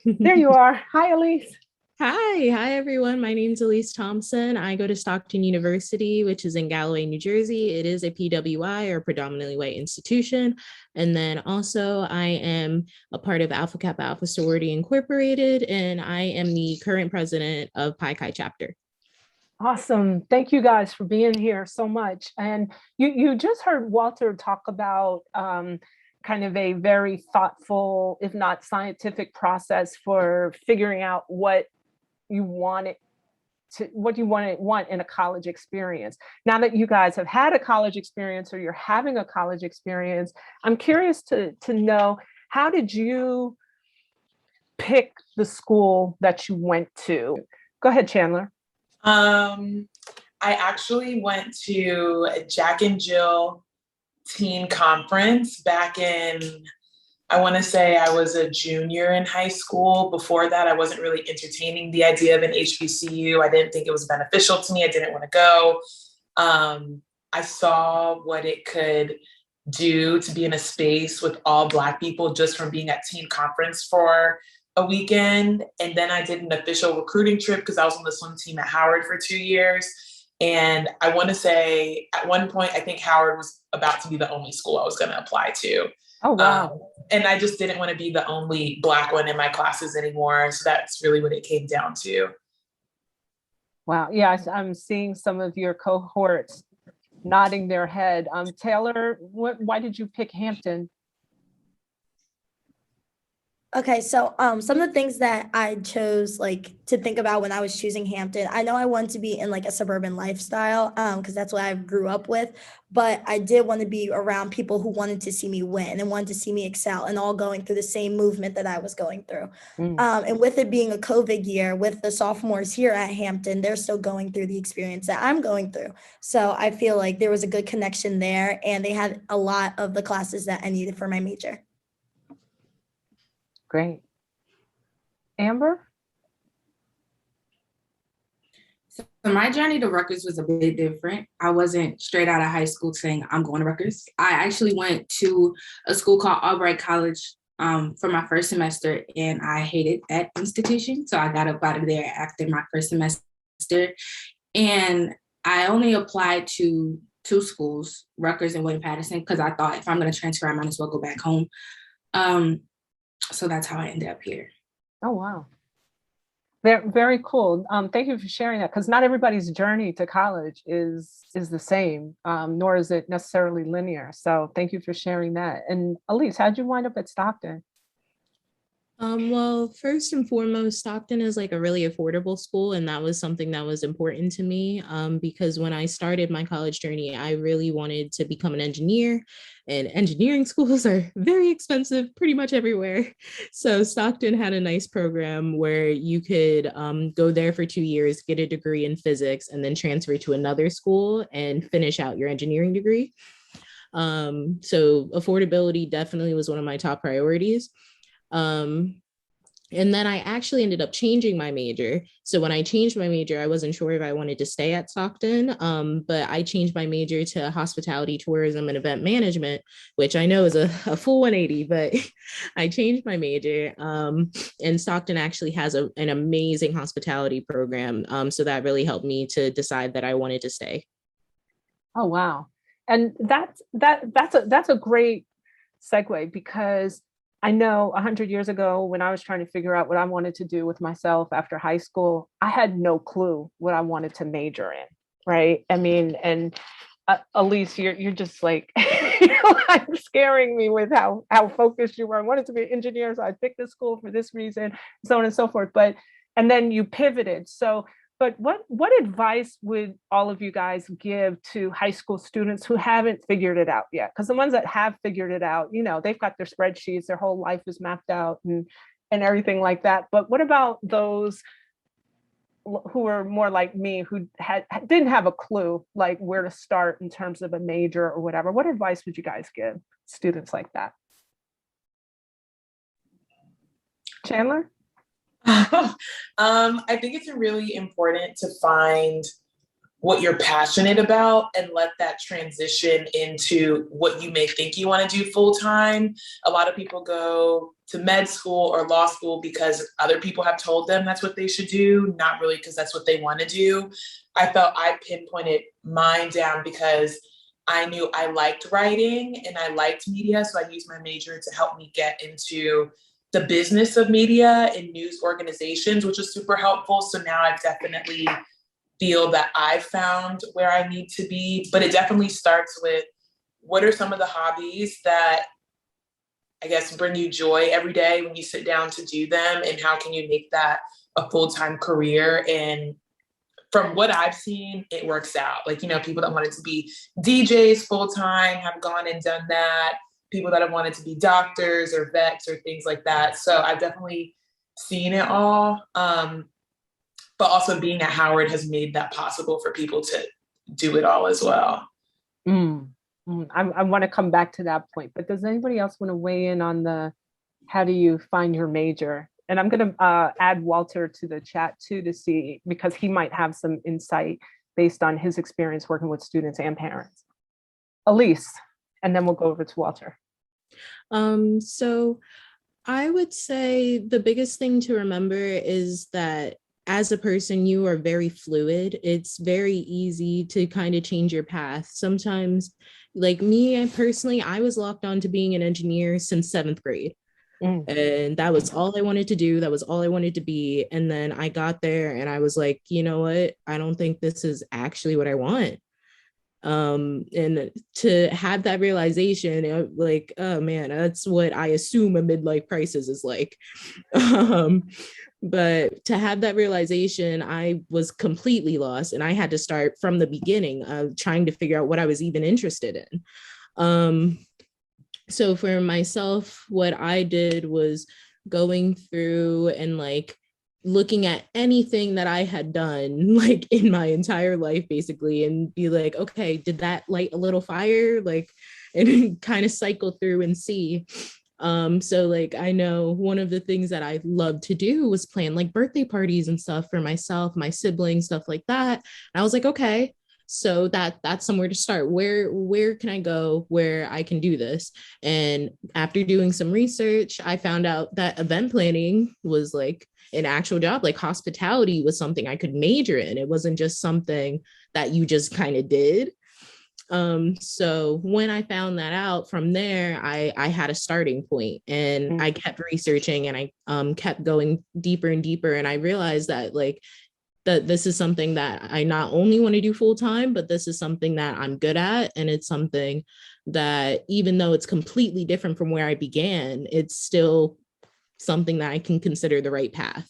There you are. Hi, Elise. Hi everyone. My name is Elise Thompson. I go to Stockton University, which is in Galloway, New Jersey. It is a PWI, or predominantly white institution. And then also I am a part of Alpha Kappa Alpha Sorority Incorporated, and I am the current president of Phi Chi Chapter. Awesome. Thank you guys for being here so much. And you just heard Walter talk about kind of a very thoughtful, if not scientific process for figuring out what you want in a college experience. Now that you guys have had a college experience or you're having a college experience, I'm curious to know, how did you pick the school that you went to? Go ahead, Chandler. I actually went to a Jack and Jill teen conference back in, I want to say I was a junior in high school. Before that, I wasn't really entertaining the idea of an HBCU. I didn't think it was beneficial to me. I didn't want to go. I saw what it could do to be in a space with all Black people just from being at teen conference for a weekend. And then I did an official recruiting trip because I was on the swim team at Howard for 2 years. And I want to say at one point, I think Howard was about to be the only school I was going to apply to. Oh, wow. And I just didn't want to be the only Black one in my classes anymore. So that's really what it came down to. Wow. Yeah, I'm seeing some of your cohorts nodding their head. Taylor, why did you pick Hampton? Okay, so some of the things that I chose to think about when I was choosing Hampton, I know I wanted to be in a suburban lifestyle because that's what I grew up with, but I did want to be around people who wanted to see me win and wanted to see me excel and all going through the same movement that I was going through. And with it being a COVID year, with the sophomores here at Hampton, they're still going through the experience that I'm going through. So I feel like there was a good connection there, and they had a lot of the classes that I needed for my major. Great. Amber? So my journey to Rutgers was a bit different. I wasn't straight out of high school saying I'm going to Rutgers. I actually went to a school called Albright College for my first semester, and I hated that institution. So I got up out of there after my first semester. And I only applied to 2 schools, Rutgers and William-Patterson, because I thought if I'm going to transfer, I might as well go back home. So that's how I ended up here. Oh, wow. Very, very cool. Thank you for sharing that, because not everybody's journey to college is the same, nor is it necessarily linear. So thank you for sharing that. And Elise, how'd you wind up at Stockton? Well, first and foremost, Stockton is like a really affordable school, and that was something that was important to me because when I started my college journey, I really wanted to become an engineer, and engineering schools are very expensive pretty much everywhere. So Stockton had a nice program where you could go there for 2 years, get a degree in physics, and then transfer to another school and finish out your engineering degree. So affordability definitely was one of my top priorities. Um, and then I actually ended up changing my major. So when I changed my major, I wasn't sure if I wanted to stay at Stockton, but I changed my major to hospitality, tourism, and event management, which I know is a full 180, but I changed my major. And Stockton actually has an amazing hospitality program. So that really helped me to decide that I wanted to stay. Oh, wow. And that's a great segue, because I know 100 years ago, when I was trying to figure out what I wanted to do with myself after high school, I had no clue what I wanted to major in, right? I mean, and Elise, you're just like, like scaring me with how focused you were. I wanted to be an engineer, so I picked this school for this reason, so on and so forth. And then you pivoted. So, but what advice would all of you guys give to high school students who haven't figured it out yet? Because the ones that have figured it out, they've got their spreadsheets, their whole life is mapped out and everything like that. But what about those who are more like me, who didn't have a clue like where to start in terms of a major or whatever? What advice would you guys give students like that? Chandler? I think it's really important to find what you're passionate about and let that transition into what you may think you want to do full time. A lot of people go to med school or law school because other people have told them that's what they should do, not really because that's what they want to do. I felt I pinpointed mine down because I knew I liked writing and I liked media. So I used my major to help me get into the business of media and news organizations, which is super helpful. So now I definitely feel that I've found where I need to be, but it definitely starts with what are some of the hobbies that I guess bring you joy every day when you sit down to do them, and how can you make that a full-time career? And from what I've seen, it works out. Like, people that wanted to be DJs full-time have gone and done that. People that have wanted to be doctors or vets or things like that. So I've definitely seen it all. But also being at Howard has made that possible for people to do it all as well. I want to come back to that point, but does anybody else want to weigh in on how do you find your major? And I'm going to add Walter to the chat too, to see, because he might have some insight based on his experience working with students and parents. Elise, and then we'll go over to Walter. So I would say the biggest thing to remember is that as a person, you are very fluid. It's very easy to kind of change your path. Sometimes, like me personally, I was locked on to being an engineer since 7th grade. And that was all I wanted to do. That was all I wanted to be. And then I got there and I was like, you know what? I don't think this is actually what I want. And to have that realization, like, oh man, that's what I assume a midlife crisis is like. But to have that realization, I was completely lost, and I had to start from the beginning of trying to figure out what I was even interested in. So for myself, what I did was going through and like looking at anything that I had done like in my entire life, basically, and be like, okay, did that light a little fire? Like, and kind of cycle through and see. So like, I know one of the things that I loved to do was plan like birthday parties and stuff for myself, my siblings, stuff like that. And I was like, okay, so that's somewhere to start. Where can I go where I can do this? And after doing some research, I found out that event planning was like an actual job. Like hospitality was something I could major in. It wasn't just something that you just kind of did. So when I found that out, from there, I had a starting point, and I kept researching, and I kept going deeper and deeper. And I realized that like that this is something that I not only want to do full time, but this is something that I'm good at. And it's something that, even though it's completely different from where I began, it's still something that I can consider the right path.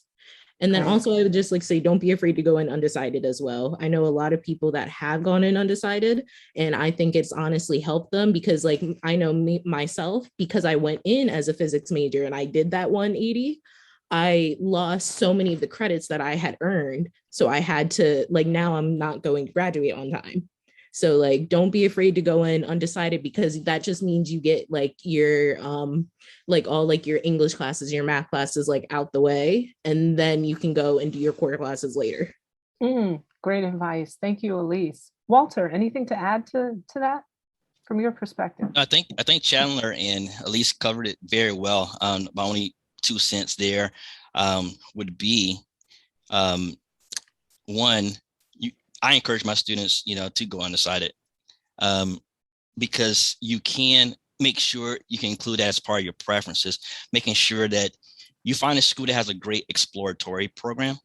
And then also I would just like say, don't be afraid to go in undecided as well. I know a lot of people that have gone in undecided, and I think it's honestly helped them because like I know myself, because I went in as a physics major and I did that 180, I lost so many of the credits that I had earned. So I had to like, now I'm not going to graduate on time. So like, don't be afraid to go in undecided, because that just means you get like your, like all like your English classes, your math classes like out the way, and then you can go and do your core classes later. Great advice. Thank you, Elise. Walter, anything to add to that from your perspective? I think Chandler and Elise covered it very well. My only 2 cents there would be one, I encourage my students, to go undecided because you can make sure you can include that as part of your preferences, making sure that you find a school that has a great exploratory program,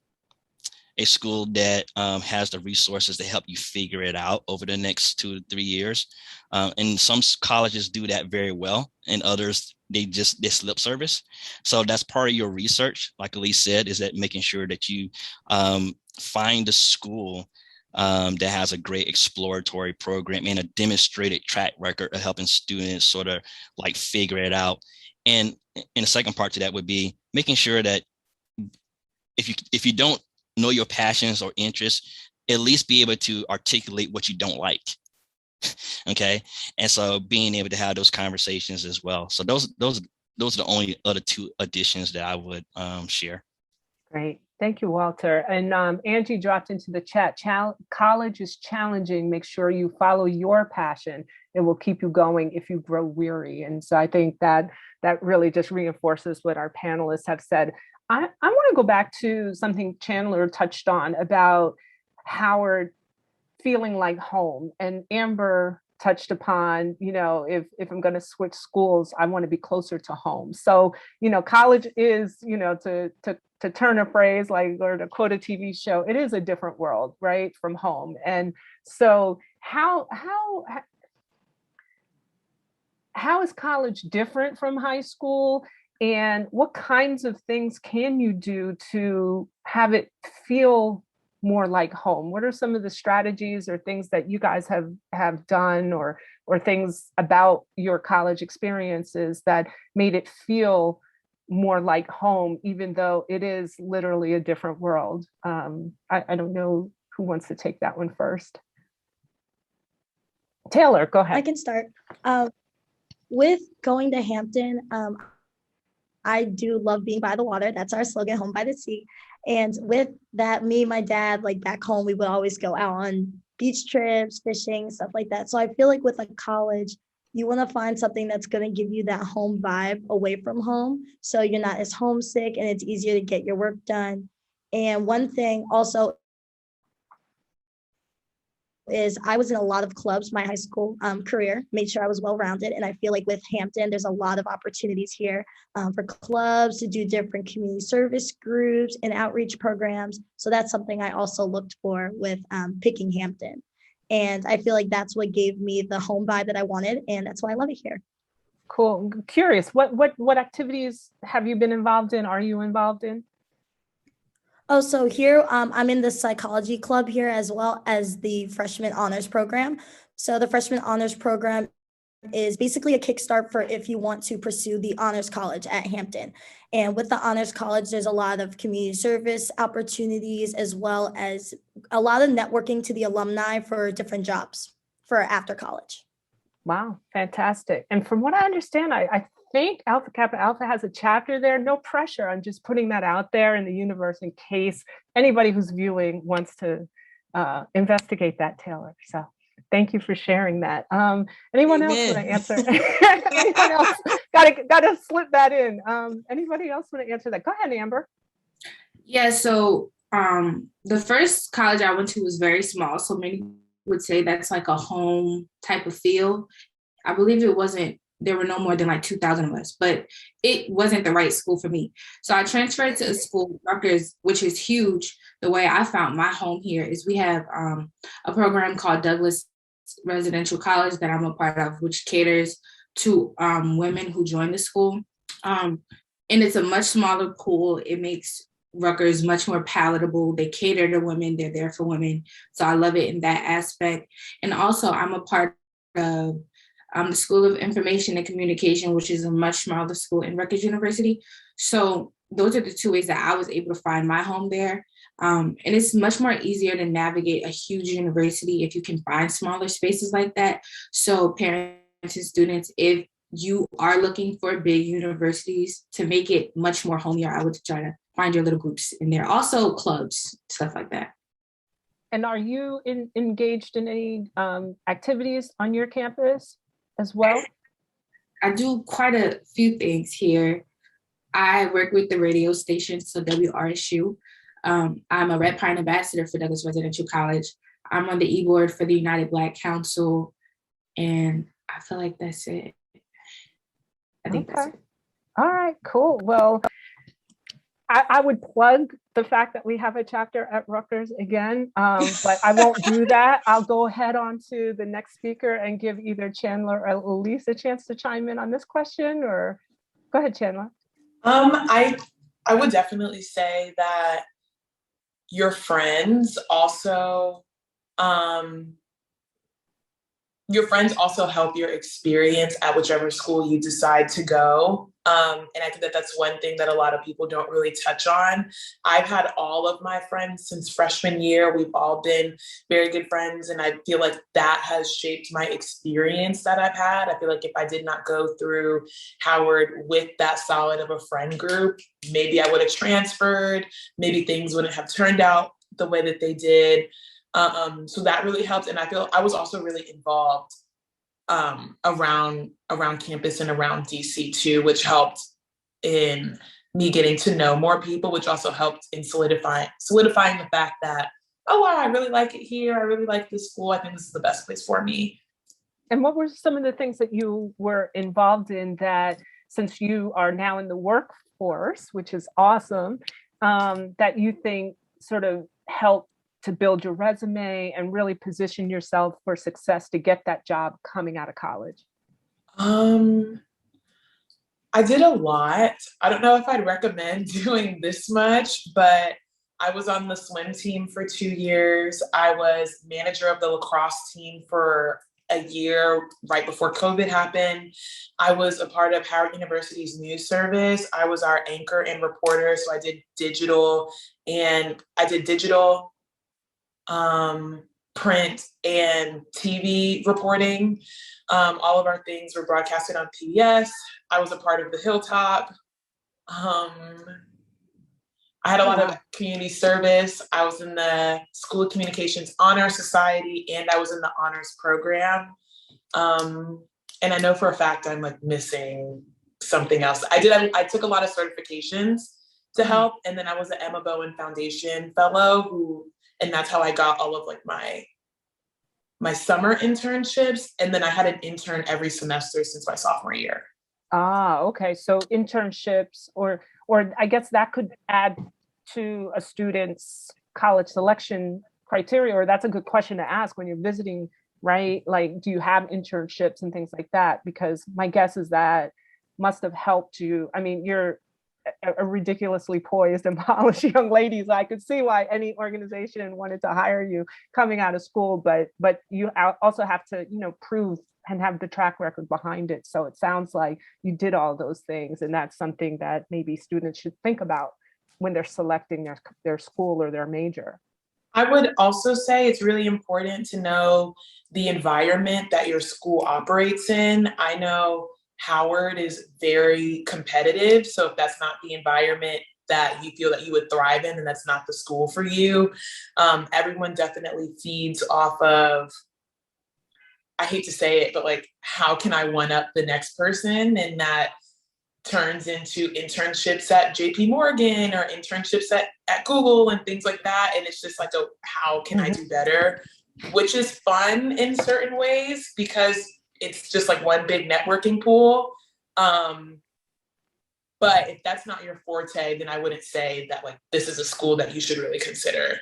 a school that has the resources to help you figure it out over the next 2 to 3 years. And some colleges do that very well, and others, they slip service. So that's part of your research, like Elise said, is that making sure that you find a school that has a great exploratory program and a demonstrated track record of helping students sort of like figure it out. And the second part to that would be making sure that if you don't know your passions or interests, at least be able to articulate what you don't like. Okay. And so being able to have those conversations as well. So those are the only other 2 additions that I would share. Great. Thank you, Walter. And Angie dropped into the chat, college is challenging. Make sure you follow your passion. It will keep you going if you grow weary. And so I think that really just reinforces what our panelists have said. I want to go back to something Chandler touched on about Howard feeling like home, and Amber touched upon, if I'm going to switch schools, I want to be closer to home. So, college is, to turn a phrase like, or to quote a TV show, it is a different world, right, from home. And so how is college different from high school? And what kinds of things can you do to have it feel more like home? What are some of the strategies or things that you guys have done, or things about your college experiences that made it feel more like home, even though it is literally a different world? I don't know who wants to take that one first. Taylor, go ahead. I can start. With going to Hampton, I do love being by the water. That's our slogan, home by the sea. And with that, me and my dad, like back home, we would always go out on beach trips, fishing, stuff like that. So I feel like with a college, you want to find something that's going to give you that home vibe away from home, so you're not as homesick and it's easier to get your work done. And one thing also is I was in a lot of clubs my high school career, made sure I was well-rounded. And I feel like with Hampton, there's a lot of opportunities here for clubs to do different community service groups and outreach programs. So that's something I also looked for with picking Hampton. And I feel like that's what gave me the home vibe that I wanted. And that's why I love it here. Cool. I'm curious, what activities have you been involved in? Are you involved in? Oh, so here I'm in the psychology club here, as well as the freshman honors program. So the freshman honors program is basically a kickstart for if you want to pursue the honors college at Hampton. And with the honors college, there's a lot of community service opportunities, as well as a lot of networking to the alumni for different jobs for after college. Wow, fantastic. And from what I understand, I think Alpha Kappa Alpha has a chapter there. No pressure. I'm just putting that out there in the universe in case anybody who's viewing wants to investigate that, Taylor. So thank you for sharing that. Anyone else want to answer? Anyone else? Gotta slip that in. Anybody else want to answer that? Go ahead, Amber. Yeah, so the first college I went to was very small. So many would say that's like a home type of feel. I believe there were no more than like 2,000 of us, but it wasn't the right school for me. So I transferred to a school, Rutgers, which is huge. The way I found my home here is we have a program called Douglas Residential College that I'm a part of, which caters to women who join the school. and it's a much smaller pool. It makes Rutgers much more palatable. They cater to women. They're there for women. So I love it in that aspect. And also I'm a part of the School of Information and Communication, which is a much smaller school in Rutgers University. So those are the two ways that I was able to find my home there. And it's much more easier to navigate a huge university if you can find smaller spaces like that. So parents and students, if you are looking for big universities, to make it much more homier, I would try to find your little groups in there. Also clubs, stuff like that. And are you engaged in any activities on your campus as well? I do quite a few things here. I work with the radio station, so WRSU. I'm a Red Pine ambassador for Douglas Residential College. I'm on the e-board for the United Black Council, and I feel like that's it. I think that's it. All right, cool. Well, I would plug the fact that we have a chapter at Rutgers again, but I won't do that. I'll go ahead on to the next speaker and give either Chandler or Elise a chance to chime in on this question, or go ahead, Chandler. I would definitely say that your friends also help your experience at whichever school you decide to go. And I think that that's one thing that a lot of people don't really touch on. I've had all of my friends since freshman year. We've all been very good friends. And I feel like that has shaped my experience that I've had. I feel like if I did not go through Howard with that solid of a friend group, maybe I would have transferred. Maybe things wouldn't have turned out the way that they did. So that really helped. And I feel I was also really involved around campus and around DC too, which helped in me getting to know more people, which also helped in solidifying the fact that, oh wow, I really like it here. I really like this school. I think this is the best place for me. And what were some of the things that you were involved in that, since you are now in the workforce, which is awesome, that you think sort of helped to build your resume and really position yourself for success to get that job coming out of college? I did a lot. I don't know if I'd recommend doing this much, but I was on the swim team for 2 years. I was manager of the lacrosse team for a year right before COVID happened. I was a part of Howard University's news service. I was our anchor and reporter. So I did digital, print and TV reporting. All of our things were broadcasted on PBS. I was a part of the Hilltop. I had a lot of community service. I was in the School of Communications Honor Society, and I was in the honors program. And I know for a fact I'm like missing something else. I took a lot of certifications to help. And then I was an Emma Bowen Foundation fellow and that's how I got all of like my summer internships. And then I had an intern every semester since my sophomore year. Okay. So internships, or I guess that could add to a student's college selection criteria, or that's a good question to ask when you're visiting, right? Like, do you have internships and things like that? Because my guess is that must have helped you. I mean, you're a ridiculously poised and polished young lady, so I could see why any organization wanted to hire you coming out of school, but you also have to, prove and have the track record behind it. So it sounds like you did all those things, and that's something that maybe students should think about when they're selecting their school or their major. I would also say it's really important to know the environment that your school operates in. I know Howard is very competitive. So if that's not the environment that you feel that you would thrive in, and that's not the school for you, everyone definitely feeds off of, I hate to say it, but like, how can I one up the next person? And that turns into internships at JP Morgan or internships at Google and things like that. And it's just like, how can I do better? Which is fun in certain ways because it's just like one big networking pool. But if that's not your forte, then I wouldn't say that like this is a school that you should really consider,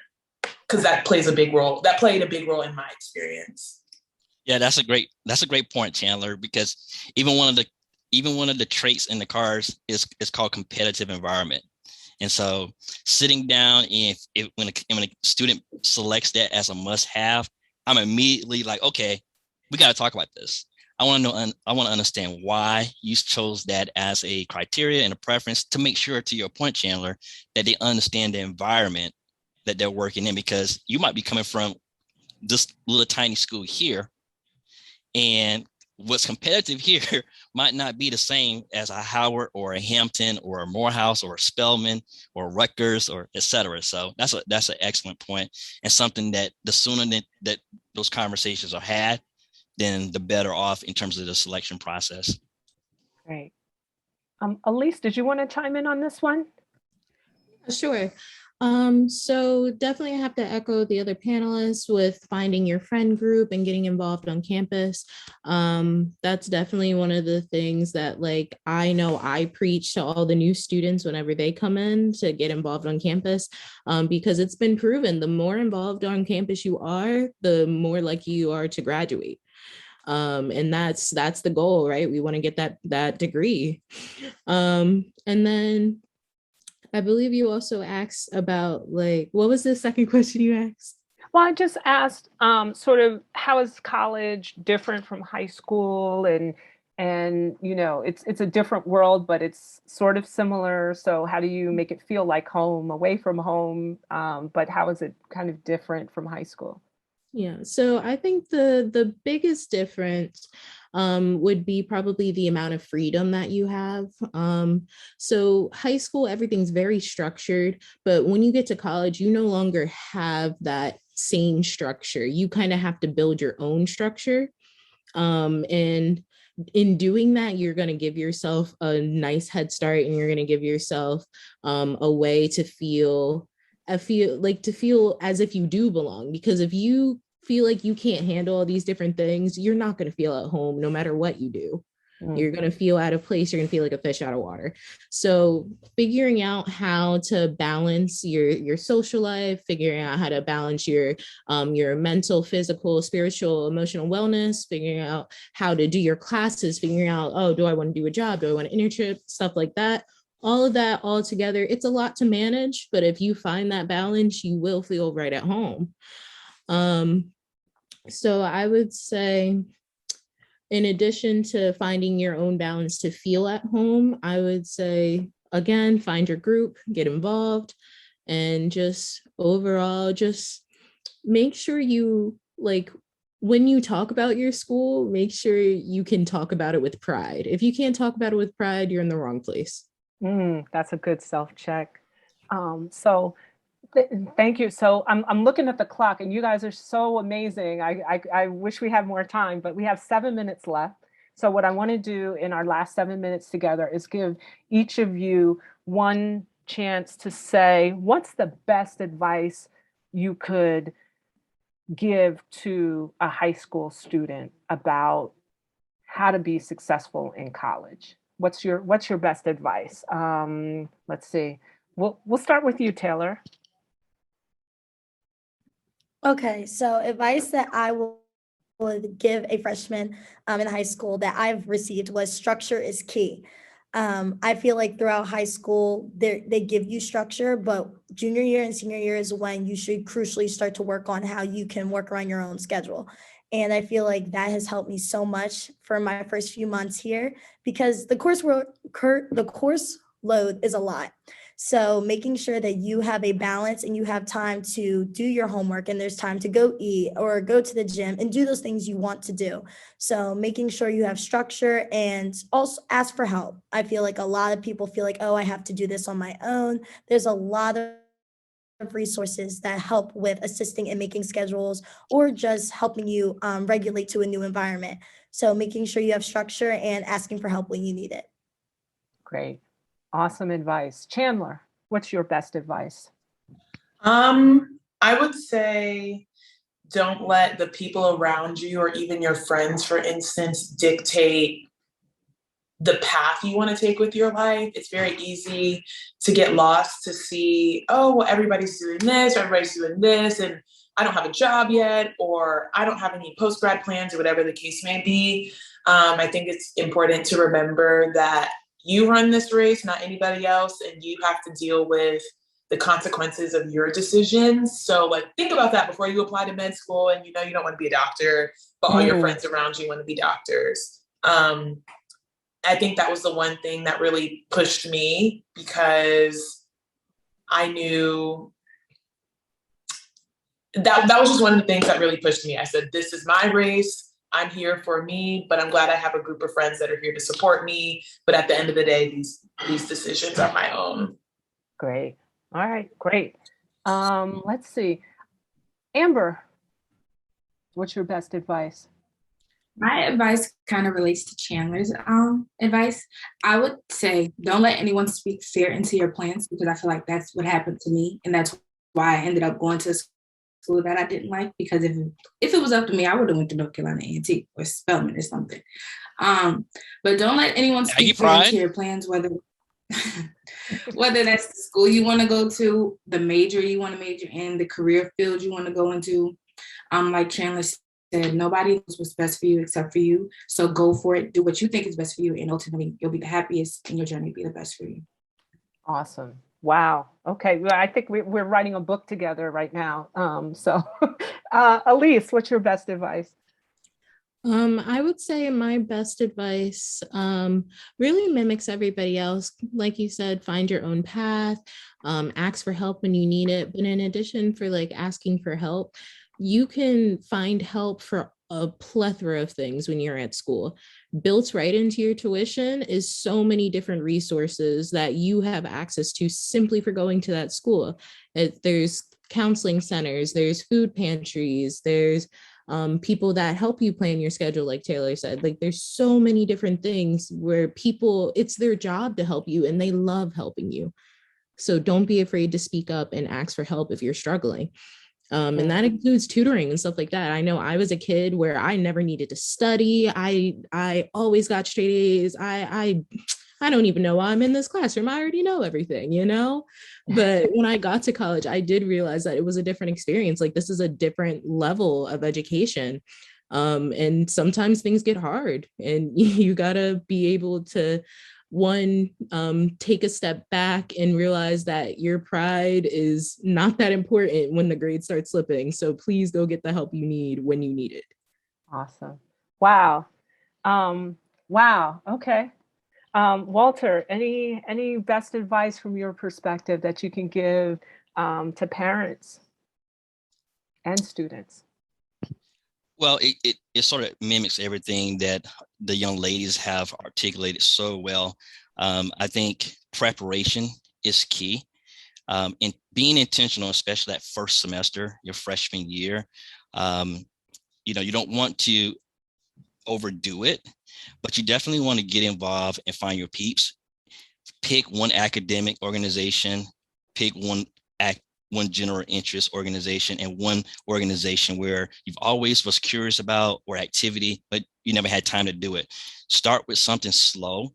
because that played a big role in my experience. Yeah, that's a great point, Chandler, because even one of the even one of the traits in the cars is called competitive environment. And so sitting down, and when a student selects that as a must-have, I'm immediately like, okay, we got to talk about this. I want to understand why you chose that as a criteria and a preference, to make sure, to your point, Chandler, that they understand the environment that they're working in, because you might be coming from this little tiny school here, and what's competitive here might not be the same as a Howard or a Hampton or a Morehouse or a Spelman or Rutgers or et cetera. So that's an excellent point, and something that the sooner that those conversations are had, then the better off in terms of the selection process. Great. Elise, did you want to chime in on this one? Sure. So definitely I have to echo the other panelists with finding your friend group and getting involved on campus. That's definitely one of the things that, like, I know I preach to all the new students whenever they come in to get involved on campus, because it's been proven the more involved on campus you are, the more likely you are to graduate. And that's the goal, right? We want to get that degree. And then I believe you also asked about, like, what was the second question you asked? Well, I just asked sort of, how is college different from high school? And you know, it's a different world, but it's sort of similar. So how do you make it feel like home, away from home? But how is it kind of different from high school? Yeah, so I think the biggest difference would be probably the amount of freedom that you have. So high school, everything's very structured, but when you get to college, you no longer have that same structure. You kind of have to build your own structure. And in doing that, you're going to give yourself a nice head start, and you're going to give yourself a way to feel as if you do belong. Because if you feel like you can't handle all these different things, you're not going to feel at home no matter what you do. You're going to feel out of place. You're going to feel like a fish out of water. So figuring out how to balance your social life, figuring out how to balance your mental, physical, spiritual, emotional wellness, figuring out how to do your classes, figuring out, oh, do I want to do a job? Do I want an internship? Stuff like that. All of that all together, it's a lot to manage, but if you find that balance, you will feel right at home. So I would say, in addition to finding your own balance to feel at home, I would say, again, find your group, get involved, and just overall, just make sure you, like, when you talk about your school, make sure you can talk about it with pride. If you can't talk about it with pride, you're in the wrong place. That's a good self-check. Thank you. So I'm looking at the clock, and you guys are so amazing. I wish we had more time, but we have 7 minutes left. So what I want to do in our last 7 minutes together is give each of you one chance to say, what's the best advice you could give to a high school student about how to be successful in college? What's your best advice? Let's see. We'll start with you, Taylor. Okay, so advice that I would give a freshman in high school that I've received was structure is key. I feel like throughout high school, they give you structure, but junior year and senior year is when you should crucially start to work on how you can work around your own schedule. And I feel like that has helped me so much for my first few months here, because the course load is a lot. So making sure that you have a balance and you have time to do your homework, and there's time to go eat or go to the gym and do those things you want to do. So making sure you have structure, and also ask for help. I feel like a lot of people feel like, oh, I have to do this on my own. There's a lot of resources that help with assisting in making schedules or just helping you regulate to a new environment. So making sure you have structure and asking for help when you need it. Great. Awesome advice. Chandler, what's your best advice? I would say, don't let the people around you, or even your friends, for instance, dictate the path you want to take with your life. It's very easy to get lost, to see, oh, well, everybody's doing this, or everybody's doing this, and I don't have a job yet, or I don't have any post-grad plans, or whatever the case may be. I think it's important to remember that you run this race, not anybody else, and you have to deal with the consequences of your decisions. So like, think about that before you apply to med school and you know you don't want to be a doctor, but all your friends around you want to be doctors. I think that was the one thing that really pushed me, because I knew that was just one of the things that really pushed me. I said, this is my race. I'm here for me, but I'm glad I have a group of friends that are here to support me. But at the end of the day, these decisions are my own. Great. All right, great. Let's see. Amber, what's your best advice? My advice kind of relates to Chandler's advice. I would say, don't let anyone speak fear into your plans, because I feel like that's what happened to me. And that's why I ended up going to school that I didn't like, because if it was up to me, I would have went to North Carolina A&T or Spelman or something. But don't let anyone speak fear into your plans, whether that's the school you want to go to, the major you want to major in, the career field you want to go into. Like Chandler said, nobody knows what's best for you except for you. So go for it, do what you think is best for you, and ultimately you'll be the happiest and your journey will be the best for you. Awesome. Wow. Okay. Well, I think we're writing a book together right now. So Elise, what's your best advice? I would say my best advice really mimics everybody else. Like you said, find your own path, ask for help when you need it. But in addition for like asking for help, you can find help for a plethora of things when you're at school. Built right into your tuition is so many different resources that you have access to simply for going to that school. There's counseling centers, there's food pantries, there's people that help you plan your schedule, like Taylor said. Like, there's so many different things where people, it's their job to help you and they love helping you. So don't be afraid to speak up and ask for help if you're struggling. And that includes tutoring and stuff like that. I know I was a kid where I never needed to study. I always got straight A's. I don't even know why I'm in this classroom. I already know everything, you know? But when I got to college, I did realize that it was a different experience. Like, this is a different level of education. And sometimes things get hard and you gotta be able to, one, take a step back and realize that your pride is not that important when the grades start slipping. So please go get the help you need when you need it. Awesome. Wow. Wow. Okay. Walter, any best advice from your perspective that you can give to parents and students? Well, it sort of mimics everything that the young ladies have articulated so well. I think preparation is key. And being intentional, especially that first semester, your freshman year, you don't want to overdo it, but you definitely want to get involved and find your peeps. Pick one academic organization, pick one general interest organization, and one organization where you've always was curious about, or activity, but you never had time to do it. Start with something slow,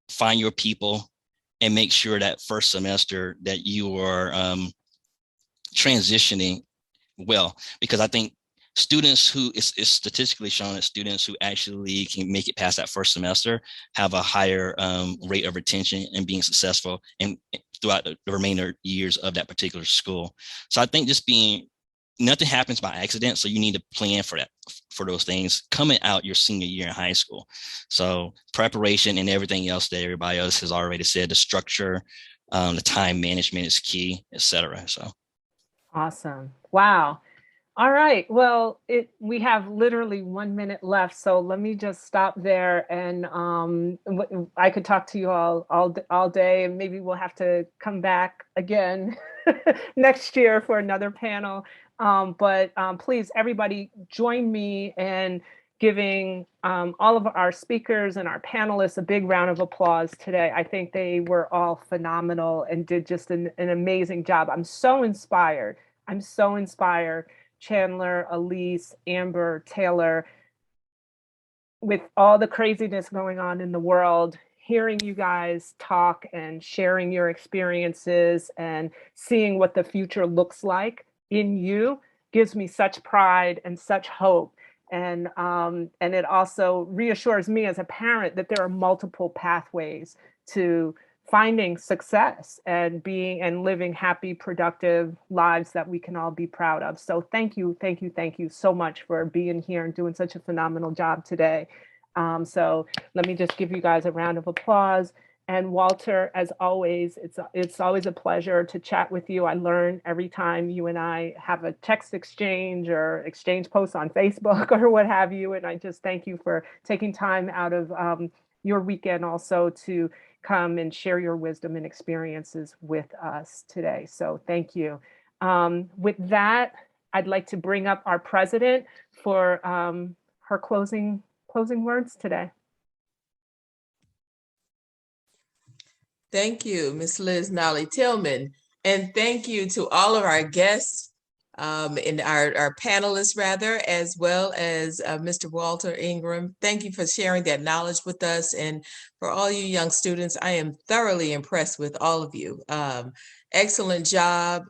find your people, and make sure that first semester that you are transitioning well, because I think students who it's statistically shown that students who actually can make it past that first semester have a higher rate of retention and being successful and throughout the remainder years of that particular school. So I think nothing happens by accident. So you need to plan for that, for those things coming out your senior year in high school. So preparation and everything else that everybody else has already said, the structure, the time management is key, etc. So. Awesome. Wow. All right. Well, we have literally 1 minute left, so let me just stop there. And I could talk to you all day, and maybe we'll have to come back again next year for another panel. But please, everybody, join me in giving all of our speakers and our panelists a big round of applause today. I think they were all phenomenal and did just an amazing job. I'm so inspired. Chandler, Elise, Amber, Taylor, with all the craziness going on in the world, hearing you guys talk and sharing your experiences and seeing what the future looks like in you gives me such pride and such hope. And it also reassures me as a parent that there are multiple pathways to finding success and being and living happy, productive lives that we can all be proud of. So thank you so much for being here and doing such a phenomenal job today. So let me just give you guys a round of applause. And Walter, as always, it's always a pleasure to chat with you. I learn every time you and I have a text exchange or exchange posts on Facebook or what have you. And I just thank you for taking time out of your weekend also to come and share your wisdom and experiences with us today. So thank you. With that, I'd like to bring up our president for her closing words today. Thank you, Ms. Liz Nolly Tillman. And thank you to all of our guests and our panelists, rather, as well as Mr. Walter Ingram. Thank you for sharing that knowledge with us. And for all you young students, I am thoroughly impressed with all of you. Excellent job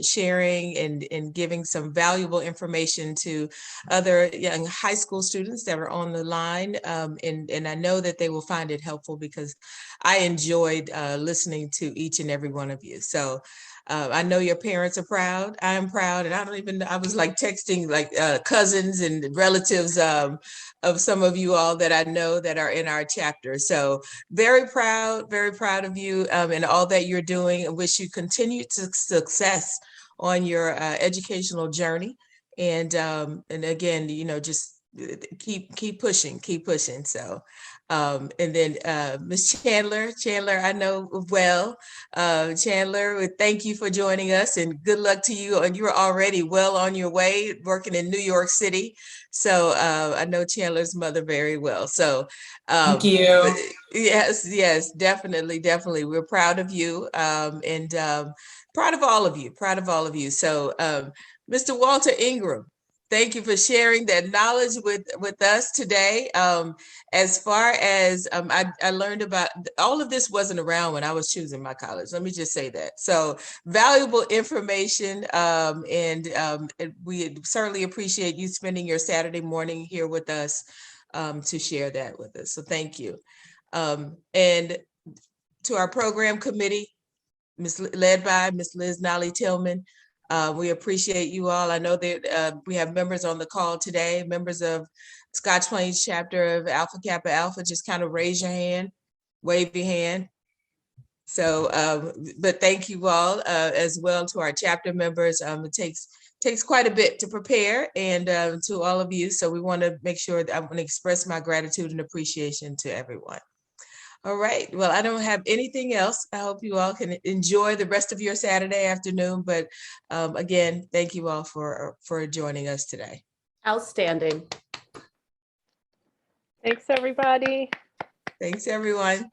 sharing and giving some valuable information to other young high school students that are on the line. And I know that they will find it helpful because I enjoyed listening to each and every one of you. So I know your parents are proud. I am proud. And I was like texting like cousins and relatives of some of you all that I know that are in our chapter. So very proud of you and all that you're doing. I wish you continued success on your educational journey. And again, you know, just keep pushing. So and then Ms. Chandler, I know well. Chandler, thank you for joining us and good luck to you. And you're already well on your way working in New York City. So I know Chandler's mother very well. So Thank you. Yes, definitely. We're proud of you and proud of all of you. So Mr. Walter Ingram, thank you for sharing that knowledge with us today. As far as I learned about all of this wasn't around when I was choosing my college. Let me just say that. So valuable information, and we certainly appreciate you spending your Saturday morning here with us to share that with us. So thank you. And to our program committee, led by Ms. Liz Nolly Tillman. We appreciate you all. I know that we have members on the call today, members of Scotch Plains chapter of Alpha Kappa Alpha. Just kind of raise your hand, wave your hand. So, but thank you all as well to our chapter members. It takes quite a bit to prepare, and to all of you. So we want to make sure that I want to express my gratitude and appreciation to everyone. All right. Well, I don't have anything else. I hope you all can enjoy the rest of your Saturday afternoon. But again, thank you all for joining us today. Outstanding. Thanks, everybody. Thanks, everyone.